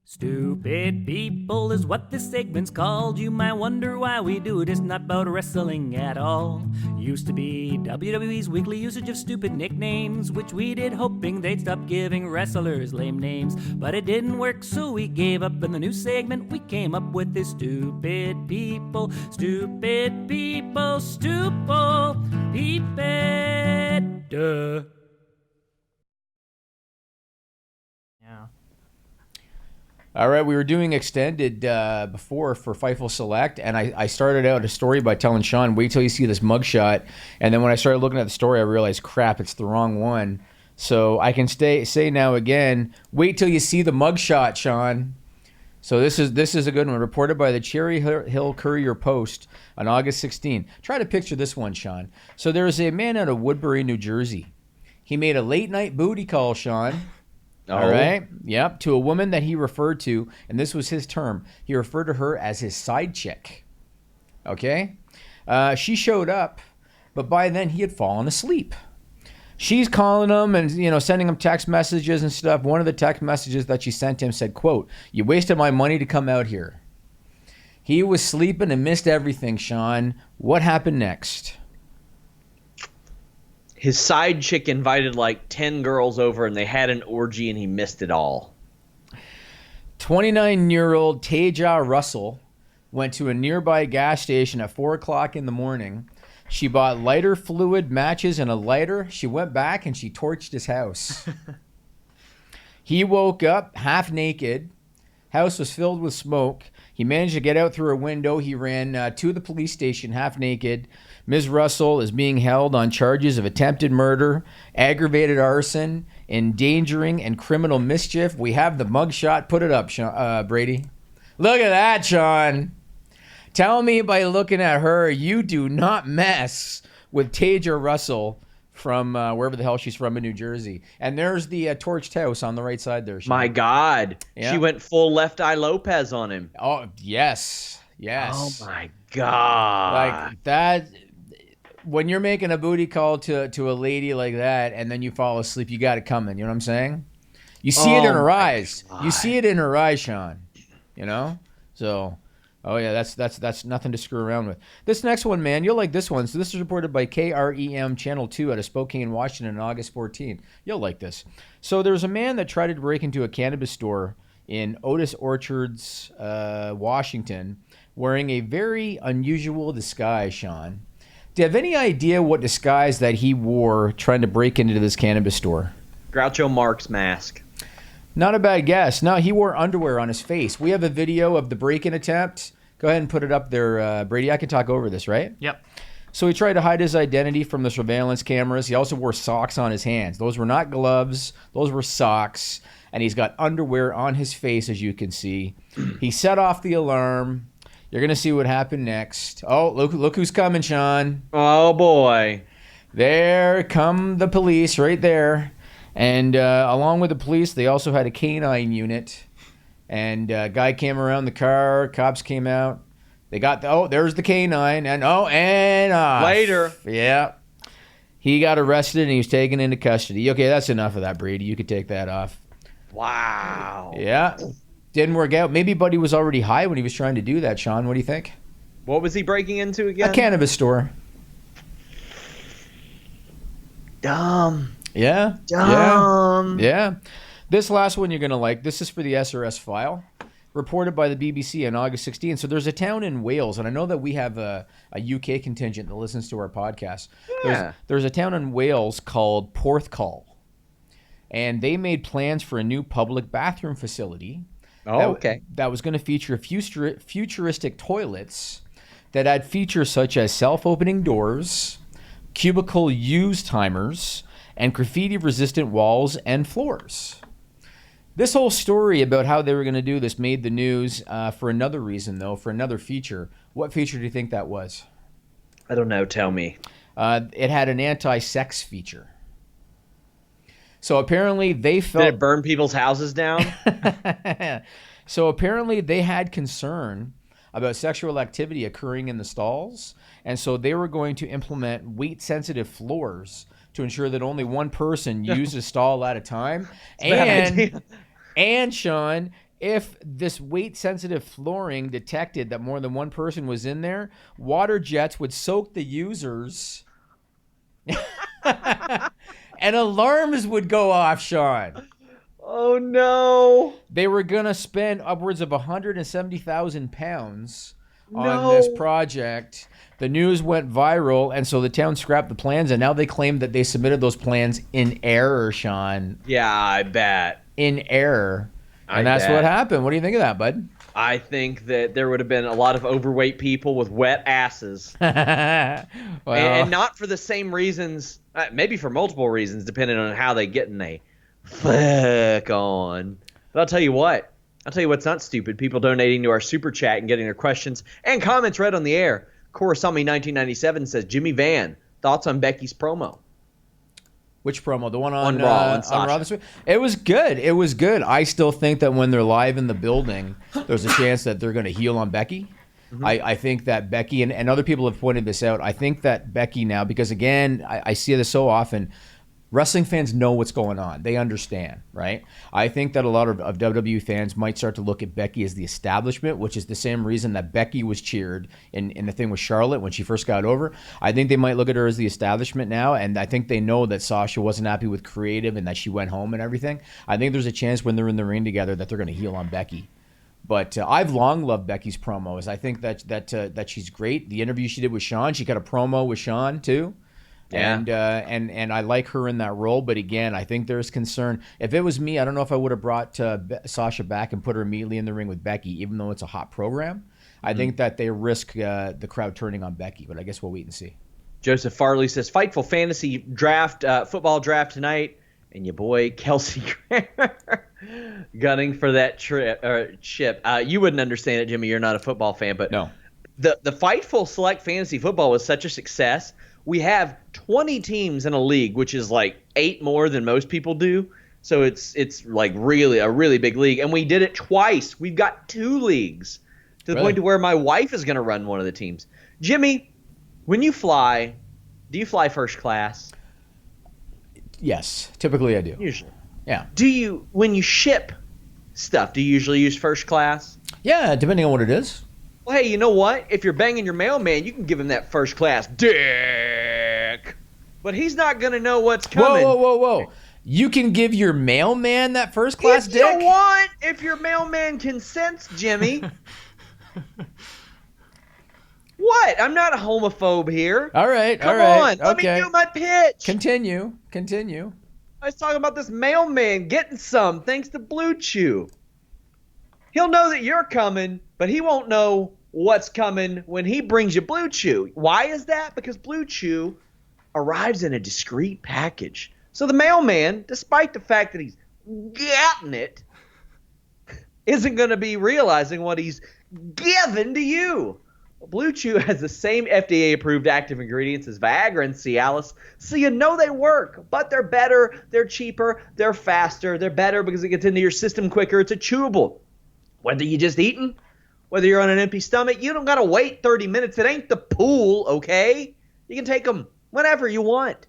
Stupid people is what this segment's called. You might wonder why we do it. It's not about wrestling at all. Used to be WWE's weekly usage of stupid nicknames, which we did hoping they'd stop giving wrestlers lame names. But it didn't work, so we gave up. In the new segment we came up with is Stupid People. Stupid people, stupid people. Duh. All right, we were doing extended before for Fightful Select, and I started out a story by telling Sean, wait till you see this mugshot. And then when I started looking at the story, I realized, crap, it's the wrong one. So I can say now again, wait till you see the mugshot, Sean. So this is a good one, reported by the Cherry Hill Courier Post on August 16. Try to picture this one, Sean. So there was a man out of Woodbury, New Jersey. He made a late-night booty call, Sean. All right. Yep. To a woman that he referred to, and this was his term. He referred to her as his side chick. Okay. She showed up, but by then he had fallen asleep. She's calling him and sending him text messages and stuff. One of the text messages that she sent him said, quote, "You wasted my money to come out here." He was sleeping and missed everything, Sean. What happened next? His side chick invited like 10 girls over and they had an orgy and he missed it all. 29-year-old Taja Russell went to a nearby gas station at 4 o'clock in the morning. She bought lighter fluid, matches, and a lighter. She went back and she torched his house. He woke up half naked. House was filled with smoke. He managed to get out through a window. He ran to the police station half naked. Ms. Russell is being held on charges of attempted murder, aggravated arson, endangering, and criminal mischief. We have the mugshot. Put it up, Sean, Brady. Look at that, Sean. Tell me by looking at her, you do not mess with Taja Russell from wherever the hell she's from in New Jersey. And there's the torched house on the right side there, Sean. My God. Yeah. She went full Left Eye Lopez on him. Oh, yes. Oh, my God. Like that. When you're making a booty call to a lady like that and then you fall asleep, you got it coming. You know what I'm saying? You see it in her eyes. God. You see it in her eyes, Sean. So, oh yeah, that's nothing to screw around with. This next one, man, you'll like this one. So this is reported by KREM Channel 2 out of Spokane, Washington on August 14. You'll like this. So there's a man that tried to break into a cannabis store in Otis Orchards, Washington, wearing a very unusual disguise, Sean. Do you have any idea what disguise that he wore trying to break into this cannabis store? Groucho Marx mask. Not a bad guess. No, he wore underwear on his face. We have a video of the break-in attempt. Go ahead and put it up there, Brady. I can talk over this, right? Yep. So he tried to hide his identity from the surveillance cameras. He also wore socks on his hands. Those were not gloves. Those were socks. And he's got underwear on his face, as you can see. He set off the alarm. You're going to see what happened next. Oh, look who's coming, Sean. Oh, boy. There come the police right there. And along with the police, they also had a canine unit. And a guy came around the car. Cops came out. They got, there's the canine. And off. Later. Yeah. He got arrested and he was taken into custody. Okay, that's enough of that, Brady. You could take that off. Wow. Yeah. Didn't work out. Maybe Buddy was already high when he was trying to do that, Sean. What do you think? What was he breaking into again? A cannabis store. Dumb. Yeah. Yeah. This last one you're going to like. This is for the SRS file. Reported by the BBC on August 16th. So there's a town in Wales, and I know that we have a UK contingent that listens to our podcast. Yeah. There's a town in Wales called Porthcawl, and they made plans for a new public bathroom facility. That was going to feature futuristic toilets that had features such as self-opening doors, cubicle use timers, and graffiti-resistant walls and floors. This whole story about how they were going to do this made the news for another reason, though, for another feature. What feature do you think that was? I don't know. Tell me. It had an anti-sex feature. So apparently they felt... Did it burn people's houses down? So apparently they had concern about sexual activity occurring in the stalls, and so they were going to implement weight-sensitive floors to ensure that only one person used a stall at a time. And Sean, if this weight-sensitive flooring detected that more than one person was in there, water jets would soak the users and alarms would go off, Sean. Oh, no. They were going to spend upwards of 170,000 pounds on this project. The news went viral, and so the town scrapped the plans, and now they claim that they submitted those plans in error, Sean. Yeah, I bet. In error. And that's what happened. What do you think of that, bud? I think that there would have been a lot of overweight people with wet asses. And not for the same reasons, maybe for multiple reasons, depending on how they get in they fuck on. But I'll tell you what's not stupid. People donating to our super chat and getting their questions and comments read on the air. Korosami 1997 says, Jimmy Van, thoughts on Becky's promo? Which promo? The one on Raw on Raw this week? It was good. It was good. I still think that when they're live in the building, there's a chance that they're going to heel on Becky. Mm-hmm. I think that Becky, and other people have pointed this out, I think that Becky now, because again, I see this so often, wrestling fans know what's going on. They understand, right? I think that a lot of WWE fans might start to look at Becky as the establishment, which is the same reason that Becky was cheered in the thing with Charlotte when she first got over. I think they might look at her as the establishment now, and I think they know that Sasha wasn't happy with creative and that she went home and everything. I think there's a chance when they're in the ring together that they're going to heel on Becky. But I've long loved Becky's promos. I think that she's great. The interview she did with Shawn, she got a promo with Shawn too. Yeah. And I like her in that role, but again, I think there's concern. If it was me, I don't know if I would have brought Sasha back and put her immediately in the ring with Becky, even though it's a hot program. I think that they risk the crowd turning on Becky, but I guess we'll wait and see. Joseph Farley says, Fightful Fantasy draft, football draft tonight, and your boy Kelsey Grammer gunning for that chip. You wouldn't understand it, Jimmy. You're not a football fan, but no. The Fightful Select Fantasy Football was such a success. We have 20 teams in a league, which is like 8 more than most people do. So it's like really a really big league. And we did it twice. We've got 2 leagues to the point to where my wife is going to run one of the teams. Jimmy, when you fly, do you fly first class? Yes, typically I do. Usually. Yeah. When you ship stuff, do you usually use first class? Yeah, depending on what it is. Well, hey, you know what? If you're banging your mailman, you can give him that first class dick. But he's not going to know what's coming. Whoa. You can give your mailman that first class dick? If you want, if your mailman consents, Jimmy. What? I'm not a homophobe here. All right. Come on. Let me do my pitch. Continue. I was talking about this mailman getting some thanks to Blue Chew. He'll know that you're coming, but he won't know what's coming when he brings you Blue Chew. Why is that? Because Blue Chew arrives in a discreet package. So the mailman, despite the fact that he's getting it, isn't going to be realizing what he's giving to you. Blue Chew has the same FDA-approved active ingredients as Viagra and Cialis, so you know they work. But they're better, they're cheaper, they're faster, they're better because it gets into your system quicker. It's a chewable. Whether you just eating, whether you're on an empty stomach, you don't got to wait 30 minutes. It ain't the pool, okay? You can take them whenever you want.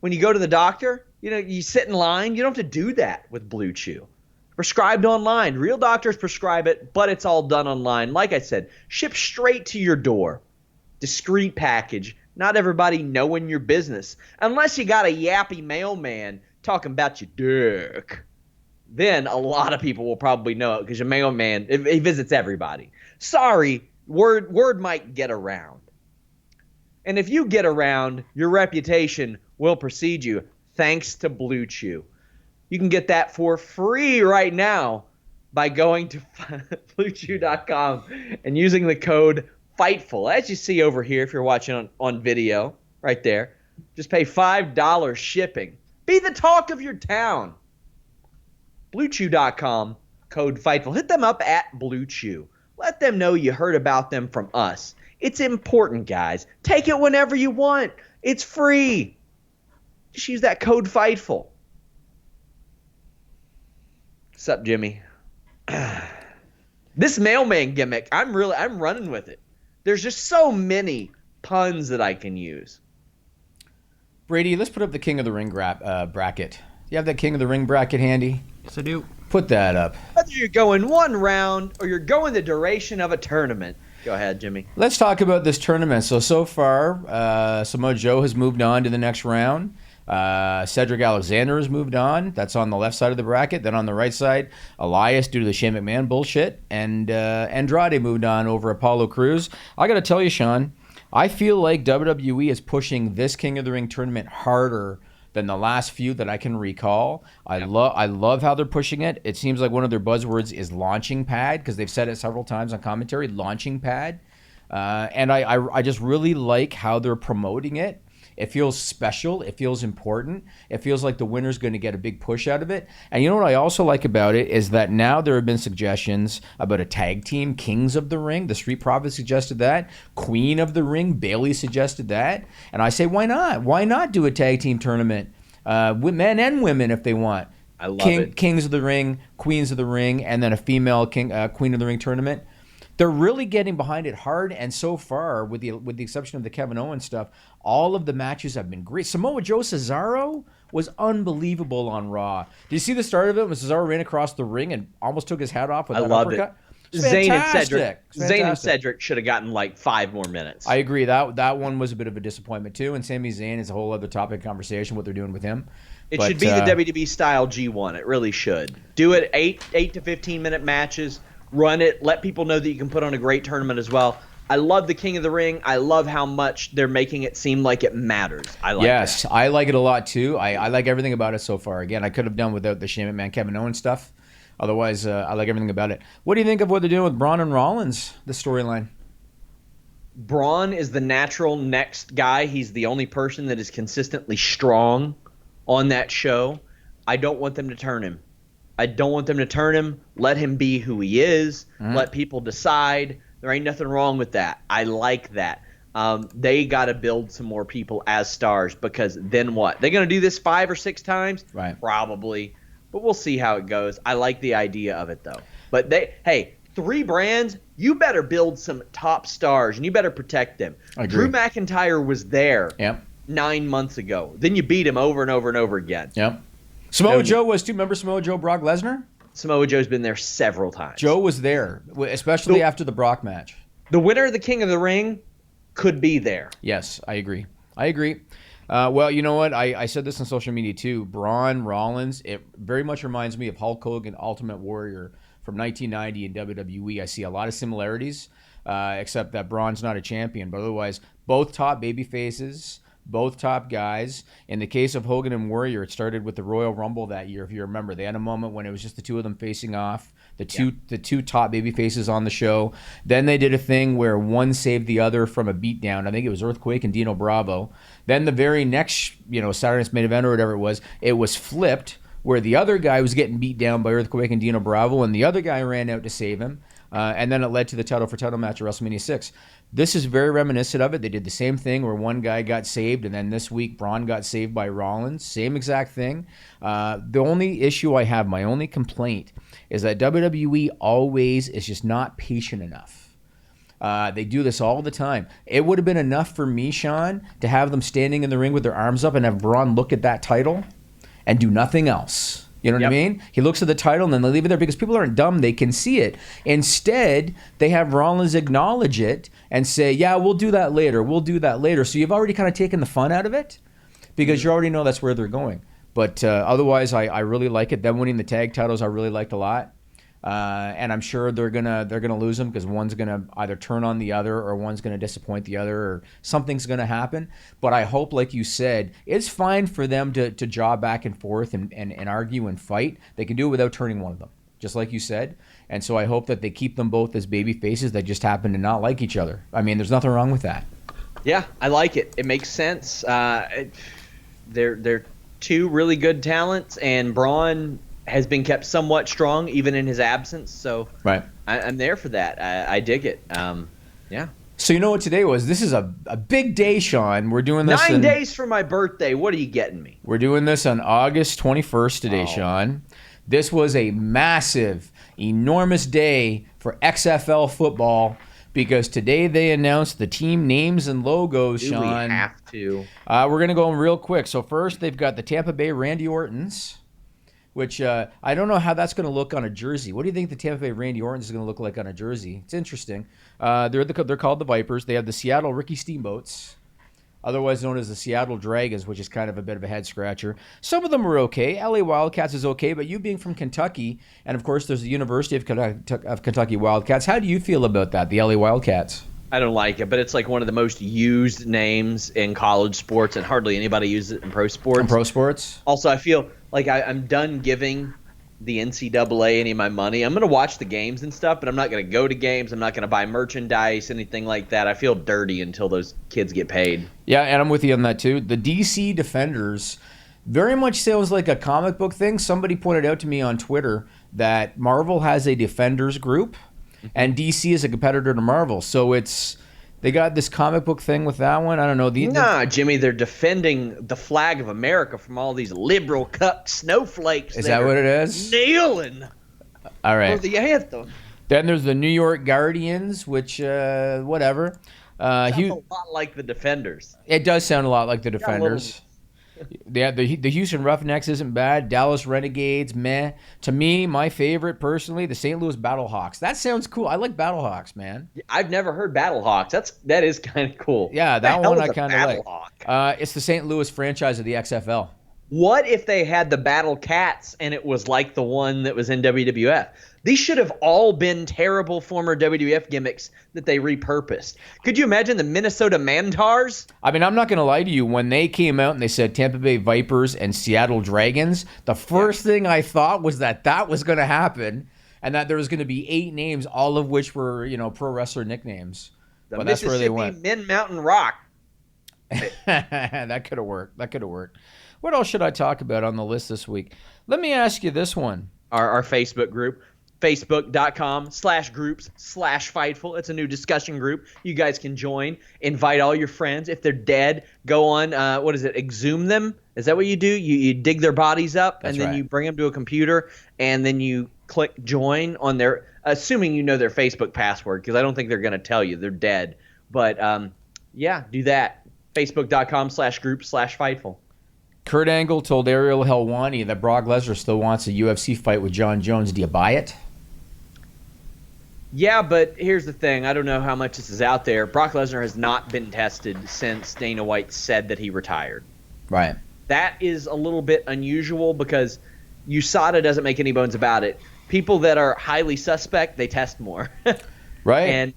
When you go to the doctor, you sit in line. You don't have to do that with Blue Chew. Prescribed online. Real doctors prescribe it, but it's all done online. Like I said, shipped straight to your door. Discreet package. Not everybody knowing your business. Unless you got a yappy mailman talking about your dick. Then a lot of people will probably know it because your mailman, he visits everybody. Sorry, word might get around. And if you get around, your reputation will precede you thanks to Blue Chew. You can get that for free right now by going to BlueChew.com and using the code FIGHTFUL. As you see over here, if you're watching on video, right there, just pay $5 shipping. Be the talk of your town. BlueChew.com, code FIGHTFUL. Hit them up at Blue Chew. Let them know you heard about them from us. It's important, guys. Take it whenever you want. It's free. Just use that code FIGHTFUL. What's up, Jimmy? This mailman gimmick, I'm running with it. There's just so many puns that I can use. Brady, let's put up the King of the Ring bracket. You have that King of the Ring bracket handy? Yes, I do. Put that up. Whether you're going one round or you're going the duration of a tournament. Go ahead, Jimmy. Let's talk about this tournament. So far, Samoa Joe has moved on to the next round. Cedric Alexander has moved on. That's on the left side of the bracket. Then on the right side, Elias, due to the Shane McMahon bullshit, and Andrade moved on over Apollo Crews. I got to tell you, Sean, I feel like WWE is pushing this King of the Ring tournament harder than the last few that I can recall. I love how they're pushing it. It seems like one of their buzzwords is launching pad, because they've said it several times on commentary, launching pad. And I just really like how they're promoting it. It feels special. It feels important. It feels like the winner's going to get a big push out of it. And you know what I also like about it is that now there have been suggestions about a tag team, Kings of the Ring. The Street Profits suggested that. Queen of the Ring, Bayley suggested that. And I say, why not? Why not do a tag team tournament with men and women if they want? I love it. Kings of the Ring, Queens of the Ring, and then a female Queen of the Ring tournament. They're really getting behind it hard, and so far, with the exception of the Kevin Owens stuff, all of the matches have been great. Samoa Joe Cesaro was unbelievable on Raw. Did you see the start of it when Cesaro ran across the ring and almost took his hat off with that uppercut? Zayn and Cedric should have gotten like 5 more minutes. I agree. That one was a bit of a disappointment too, and Sami Zayn is a whole other topic of conversation, what they're doing with him. It should be the WWE style G1. It really should. Do it 8 to 15 minute matches. Run it. Let people know that you can put on a great tournament as well. I love the King of the Ring. I love how much they're making it seem like it matters. I like that. I like it a lot too. I like everything about it so far. Again, I could have done without the Shane McMahon, Kevin Owens stuff. Otherwise, I like everything about it. What do you think of what they're doing with Braun and Rollins, the storyline? Braun is the natural next guy. He's the only person that is consistently strong on that show. I don't want them to turn him. Let him be who he is. Let people decide. There ain't nothing wrong with that. I like that. They got to build some more people as stars, because then what? They're going to do this 5 or 6 times? Right. Probably. But we'll see how it goes. I like the idea of it, though. But 3 brands, you better build some top stars, and you better protect them. Drew McIntyre was there 9 months ago. Then you beat him over and over and over again. Yep. Samoa Joe was too. Remember Samoa Joe, Brock Lesnar? Samoa Joe's been there several times. Joe was there, especially after the Brock match. The winner of the King of the Ring could be there. Yes, I agree. Well, you know what? I said this on social media too. Braun, Rollins, it very much reminds me of Hulk Hogan, Ultimate Warrior from 1990 in WWE. I see a lot of similarities, except that Braun's not a champion. But otherwise, both top baby faces. Both top guys. In the case of Hogan and Warrior, it started with the Royal Rumble that year, if you remember. They had a moment when it was just the two of them facing off, the two top baby faces on the show. Then they did a thing where one saved the other from a beatdown. I think it was Earthquake and Dino Bravo. Then the very next, Saturday Night's Main Event or whatever it was flipped, where the other guy was getting beat down by Earthquake and Dino Bravo, and the other guy ran out to save him. And then it led to the title for title match at WrestleMania 6. This is very reminiscent of it. They did the same thing where one guy got saved, and then this week Braun got saved by Rollins. Same exact thing. The only issue I have, my only complaint, is that WWE always is just not patient enough. They do this all the time. It would have been enough for me, Sean, to have them standing in the ring with their arms up and have Braun look at that title and do nothing else. You know what I Yep. mean? He looks at the title and then they leave it there because people aren't dumb. They can see it. Instead, they have Rollins acknowledge it and say, yeah, we'll do that later. We'll do that later. So you've already kind of taken the fun out of it because you already know that's where they're going. But otherwise, I really like it. Them winning the tag titles, I really liked a lot. And I'm sure they're gonna lose them because one's gonna either turn on the other or one's gonna disappoint the other or something's gonna happen. But I hope, like you said, it's fine for them to jaw back and forth and argue and fight. They can do it without turning one of them, just like you said. And so I hope that they keep them both as baby faces that just happen to not like each other. I mean, there's nothing wrong with that. Yeah, I like it. It makes sense. They're two really good talents, and Braun has been kept somewhat strong even in his absence. So Right. I'm there for that. I dig it. Yeah. So you know what today was? This is a big day, Sean. We're doing this 9 days for my birthday. What are you getting me? We're doing this on August 21st today, Sean. This was a massive, enormous day for XFL football because today they announced the team names and logos, Do Sean. we have to? We're going to go real quick. So first, they've got the Tampa Bay Randy Ortons, which I don't know how that's going to look on a jersey. What do you think the Tampa Bay Randy Ortons is going to look like on a jersey? It's interesting. They're called the Vipers. They have the Seattle Ricky Steamboats, otherwise known as the Seattle Dragons, which is kind of a bit of a head scratcher. Some of them are okay. LA Wildcats is okay, but you being from Kentucky, and of course there's the University of Kentucky Wildcats. How do you feel about that, the LA Wildcats? I don't like it, but it's like one of the most used names in college sports, and hardly anybody uses it in pro sports. In pro sports? Also, I feel like I'm done giving the NCAA any of my money. I'm going to watch the games and stuff, but I'm not going to go to games. I'm not going to buy merchandise, anything like that. I feel dirty until those kids get paid. Yeah, and I'm with you on that too. The DC Defenders very much sounds like a comic book thing. Somebody pointed out to me on Twitter that Marvel has a Defenders group, and DC is a competitor to Marvel. So they got this comic book thing with that one. I don't know. Nah, Jimmy, they're defending the flag of America from all these liberal cuck snowflakes. Is that what it is? Kneeling All for right. the anthem. Then there's the New York Guardians, which whatever. Sounds a lot like the Defenders. It does sound a lot like the Got a little- Defenders. Yeah, the Houston Roughnecks isn't bad. Dallas Renegades, meh. To me, my favorite personally, the St. Louis Battlehawks. That sounds cool. I like Battlehawks, man. I've never heard Battlehawks. That is kind of cool. Yeah, that The hell one is I a kind of like. Battlehawk? It's the St. Louis franchise of the XFL. What if they had the Battle Cats and it was like the one that was in WWF? These should have all been terrible former WWF gimmicks that they repurposed. Could you imagine the Minnesota Mantars? I mean, I'm not going to lie to you. When they came out and they said Tampa Bay Vipers and Seattle Dragons, the first thing I thought was that was going to happen and that there was going to be 8 names, all of which were, pro wrestler nicknames. The But that's where they Mississippi went. Men Mountain Rock. That could have worked. What else should I talk about on the list this week? Let me ask you this one. Our Facebook group, facebook.com/groups/Fightful. It's a new discussion group. You guys can join. Invite all your friends. If they're dead, go on, exhume them? Is that what you do? You dig their bodies up, That's and then right. you bring them to a computer, and then you click join on their, assuming you know their Facebook password, because I don't think they're going to tell you. They're dead. But, do that. Facebook.com/groups/Fightful. Kurt Angle told Ariel Helwani that Brock Lesnar still wants a UFC fight with John Jones. Do you buy it? Yeah, but here's the thing. I don't know how much this is out there. Brock Lesnar has not been tested since Dana White said that he retired. Right. That is a little bit unusual because USADA doesn't make any bones about it. People that are highly suspect, they test more. Right. And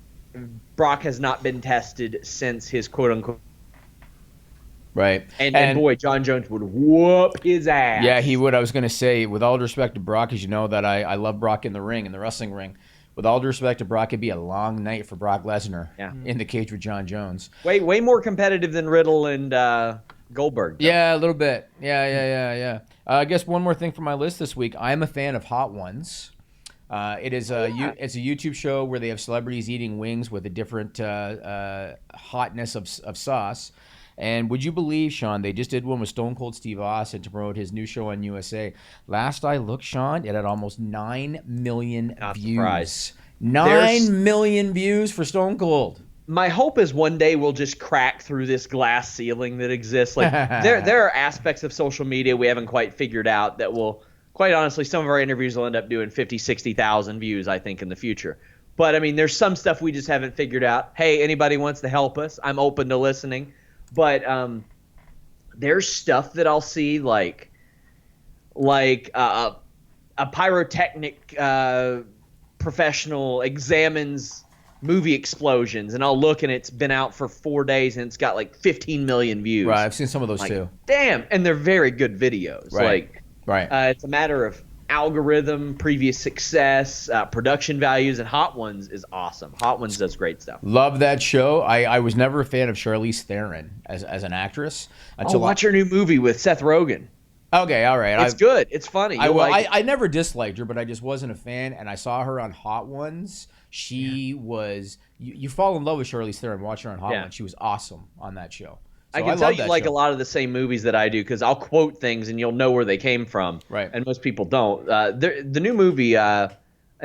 Brock has not been tested since his quote-unquote. Right. And boy, John Jones would whoop his ass. Yeah, he would. I was going to say, with all due respect to Brock, as you know, that I love Brock in the ring, in the wrestling ring. With all due respect to Brock, it'd be a long night for Brock Lesnar in the cage with John Jones. Way more competitive than Riddle and Goldberg. Though. Yeah, a little bit. Yeah. I guess one more thing for my list this week. I'm a fan of Hot Ones. It's a YouTube show where they have celebrities eating wings with a different hotness of sauce. And would you believe, Sean, they just did one with Stone Cold Steve Austin to promote his new show on USA. Last I looked, Sean, it had almost 9 million views. Surprised. 9 million views for Stone Cold. My hope is one day we'll just crack through this glass ceiling that exists. Like there are aspects of social media we haven't quite figured out that will quite honestly, some of our interviews will end up doing 50, 60,000 views, I think, in the future. But, I mean, there's some stuff we just haven't figured out. Hey, anybody wants to help us? I'm open to listening. But there's stuff that I'll see like a pyrotechnic professional examines movie explosions, and I'll look and it's been out for 4 days and it's got like 15 million views. Right, I've seen some of those too. Damn, and they're very good videos. Right. It's a matter of algorithm, previous success, production values, and Hot Ones is awesome. Hot Ones does great stuff. Love that show. I was never a fan of Charlize Theron as an actress until watch her new movie with Seth Rogen. Okay, all right. It's good. It's funny. I never disliked her, but I just wasn't a fan. And I saw her on Hot Ones. She was you fall in love with Charlize Theron. Watch her on Hot Ones. She was awesome on that show. So I can tell you like show. a lot of the same movies that I do because I'll quote things and you'll know where they came from. Right. And most people don't. The new movie, I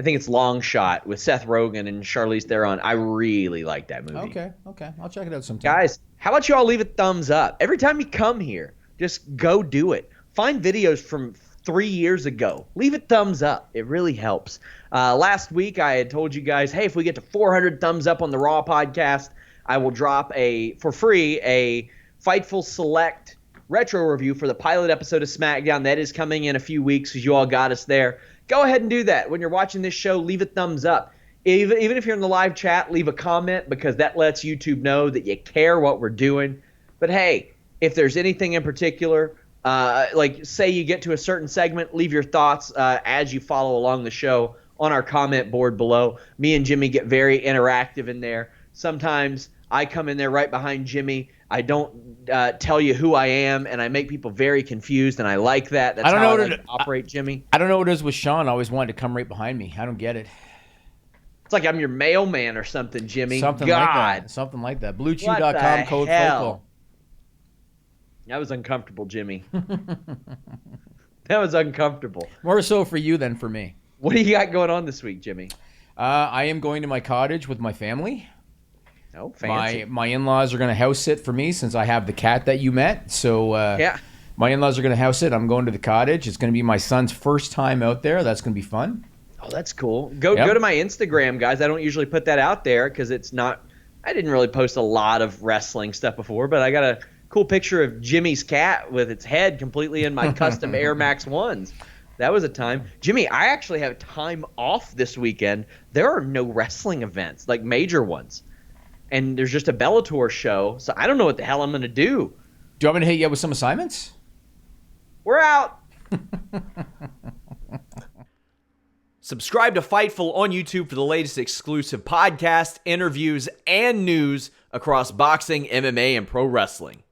think it's Long Shot with Seth Rogen and Charlize Theron. I really like that movie. Okay. I'll check it out sometime. Guys, how about you all leave a thumbs up? Every time you come here, just go do it. Find videos from 3 years ago. Leave a thumbs up. It really helps. Last week, I had told you guys, hey, if we get to 400 thumbs up on the Raw podcast, I will drop for free a Fightful Select retro review for the pilot episode of SmackDown. That is coming in a few weeks because you all got us there. Go ahead and do that. When you're watching this show, leave a thumbs up. Even if you're in the live chat, leave a comment because that lets YouTube know that you care what we're doing. But hey, if there's anything in particular, like say you get to a certain segment, leave your thoughts as you follow along the show on our comment board below. Me and Jimmy get very interactive in there. Sometimes I come in there right behind Jimmy. I don't tell you who I am, and I make people very confused, and I like that. That's how I like to operate, Jimmy. I don't know what it is with Sean. I always wanted to come right behind me. I don't get it. It's like I'm your mailman or something, Jimmy. Something like that. BlueChew.com code Fightful. That was uncomfortable, Jimmy. That was uncomfortable. More so for you than for me. What do you got going on this week, Jimmy? I am going to my cottage with my family. Oh, fancy. My in-laws are going to house sit for me since I have the cat that you met. So my in-laws are going to house sit. I'm going to the cottage. It's going to be my son's first time out there. That's going to be fun. Oh, that's cool. Go to my Instagram, guys. I don't usually put that out there because it's not – I didn't really post a lot of wrestling stuff before, but I got a cool picture of Jimmy's cat with its head completely in my custom Air Max 1s. That was a time. Jimmy, I actually have time off this weekend. There are no wrestling events, like major ones. And there's just a Bellator show, so I don't know what the hell I'm going to do. Do you want me to hit you up with some assignments? We're out. Subscribe to Fightful on YouTube for the latest exclusive podcasts, interviews, and news across boxing, MMA, and pro wrestling.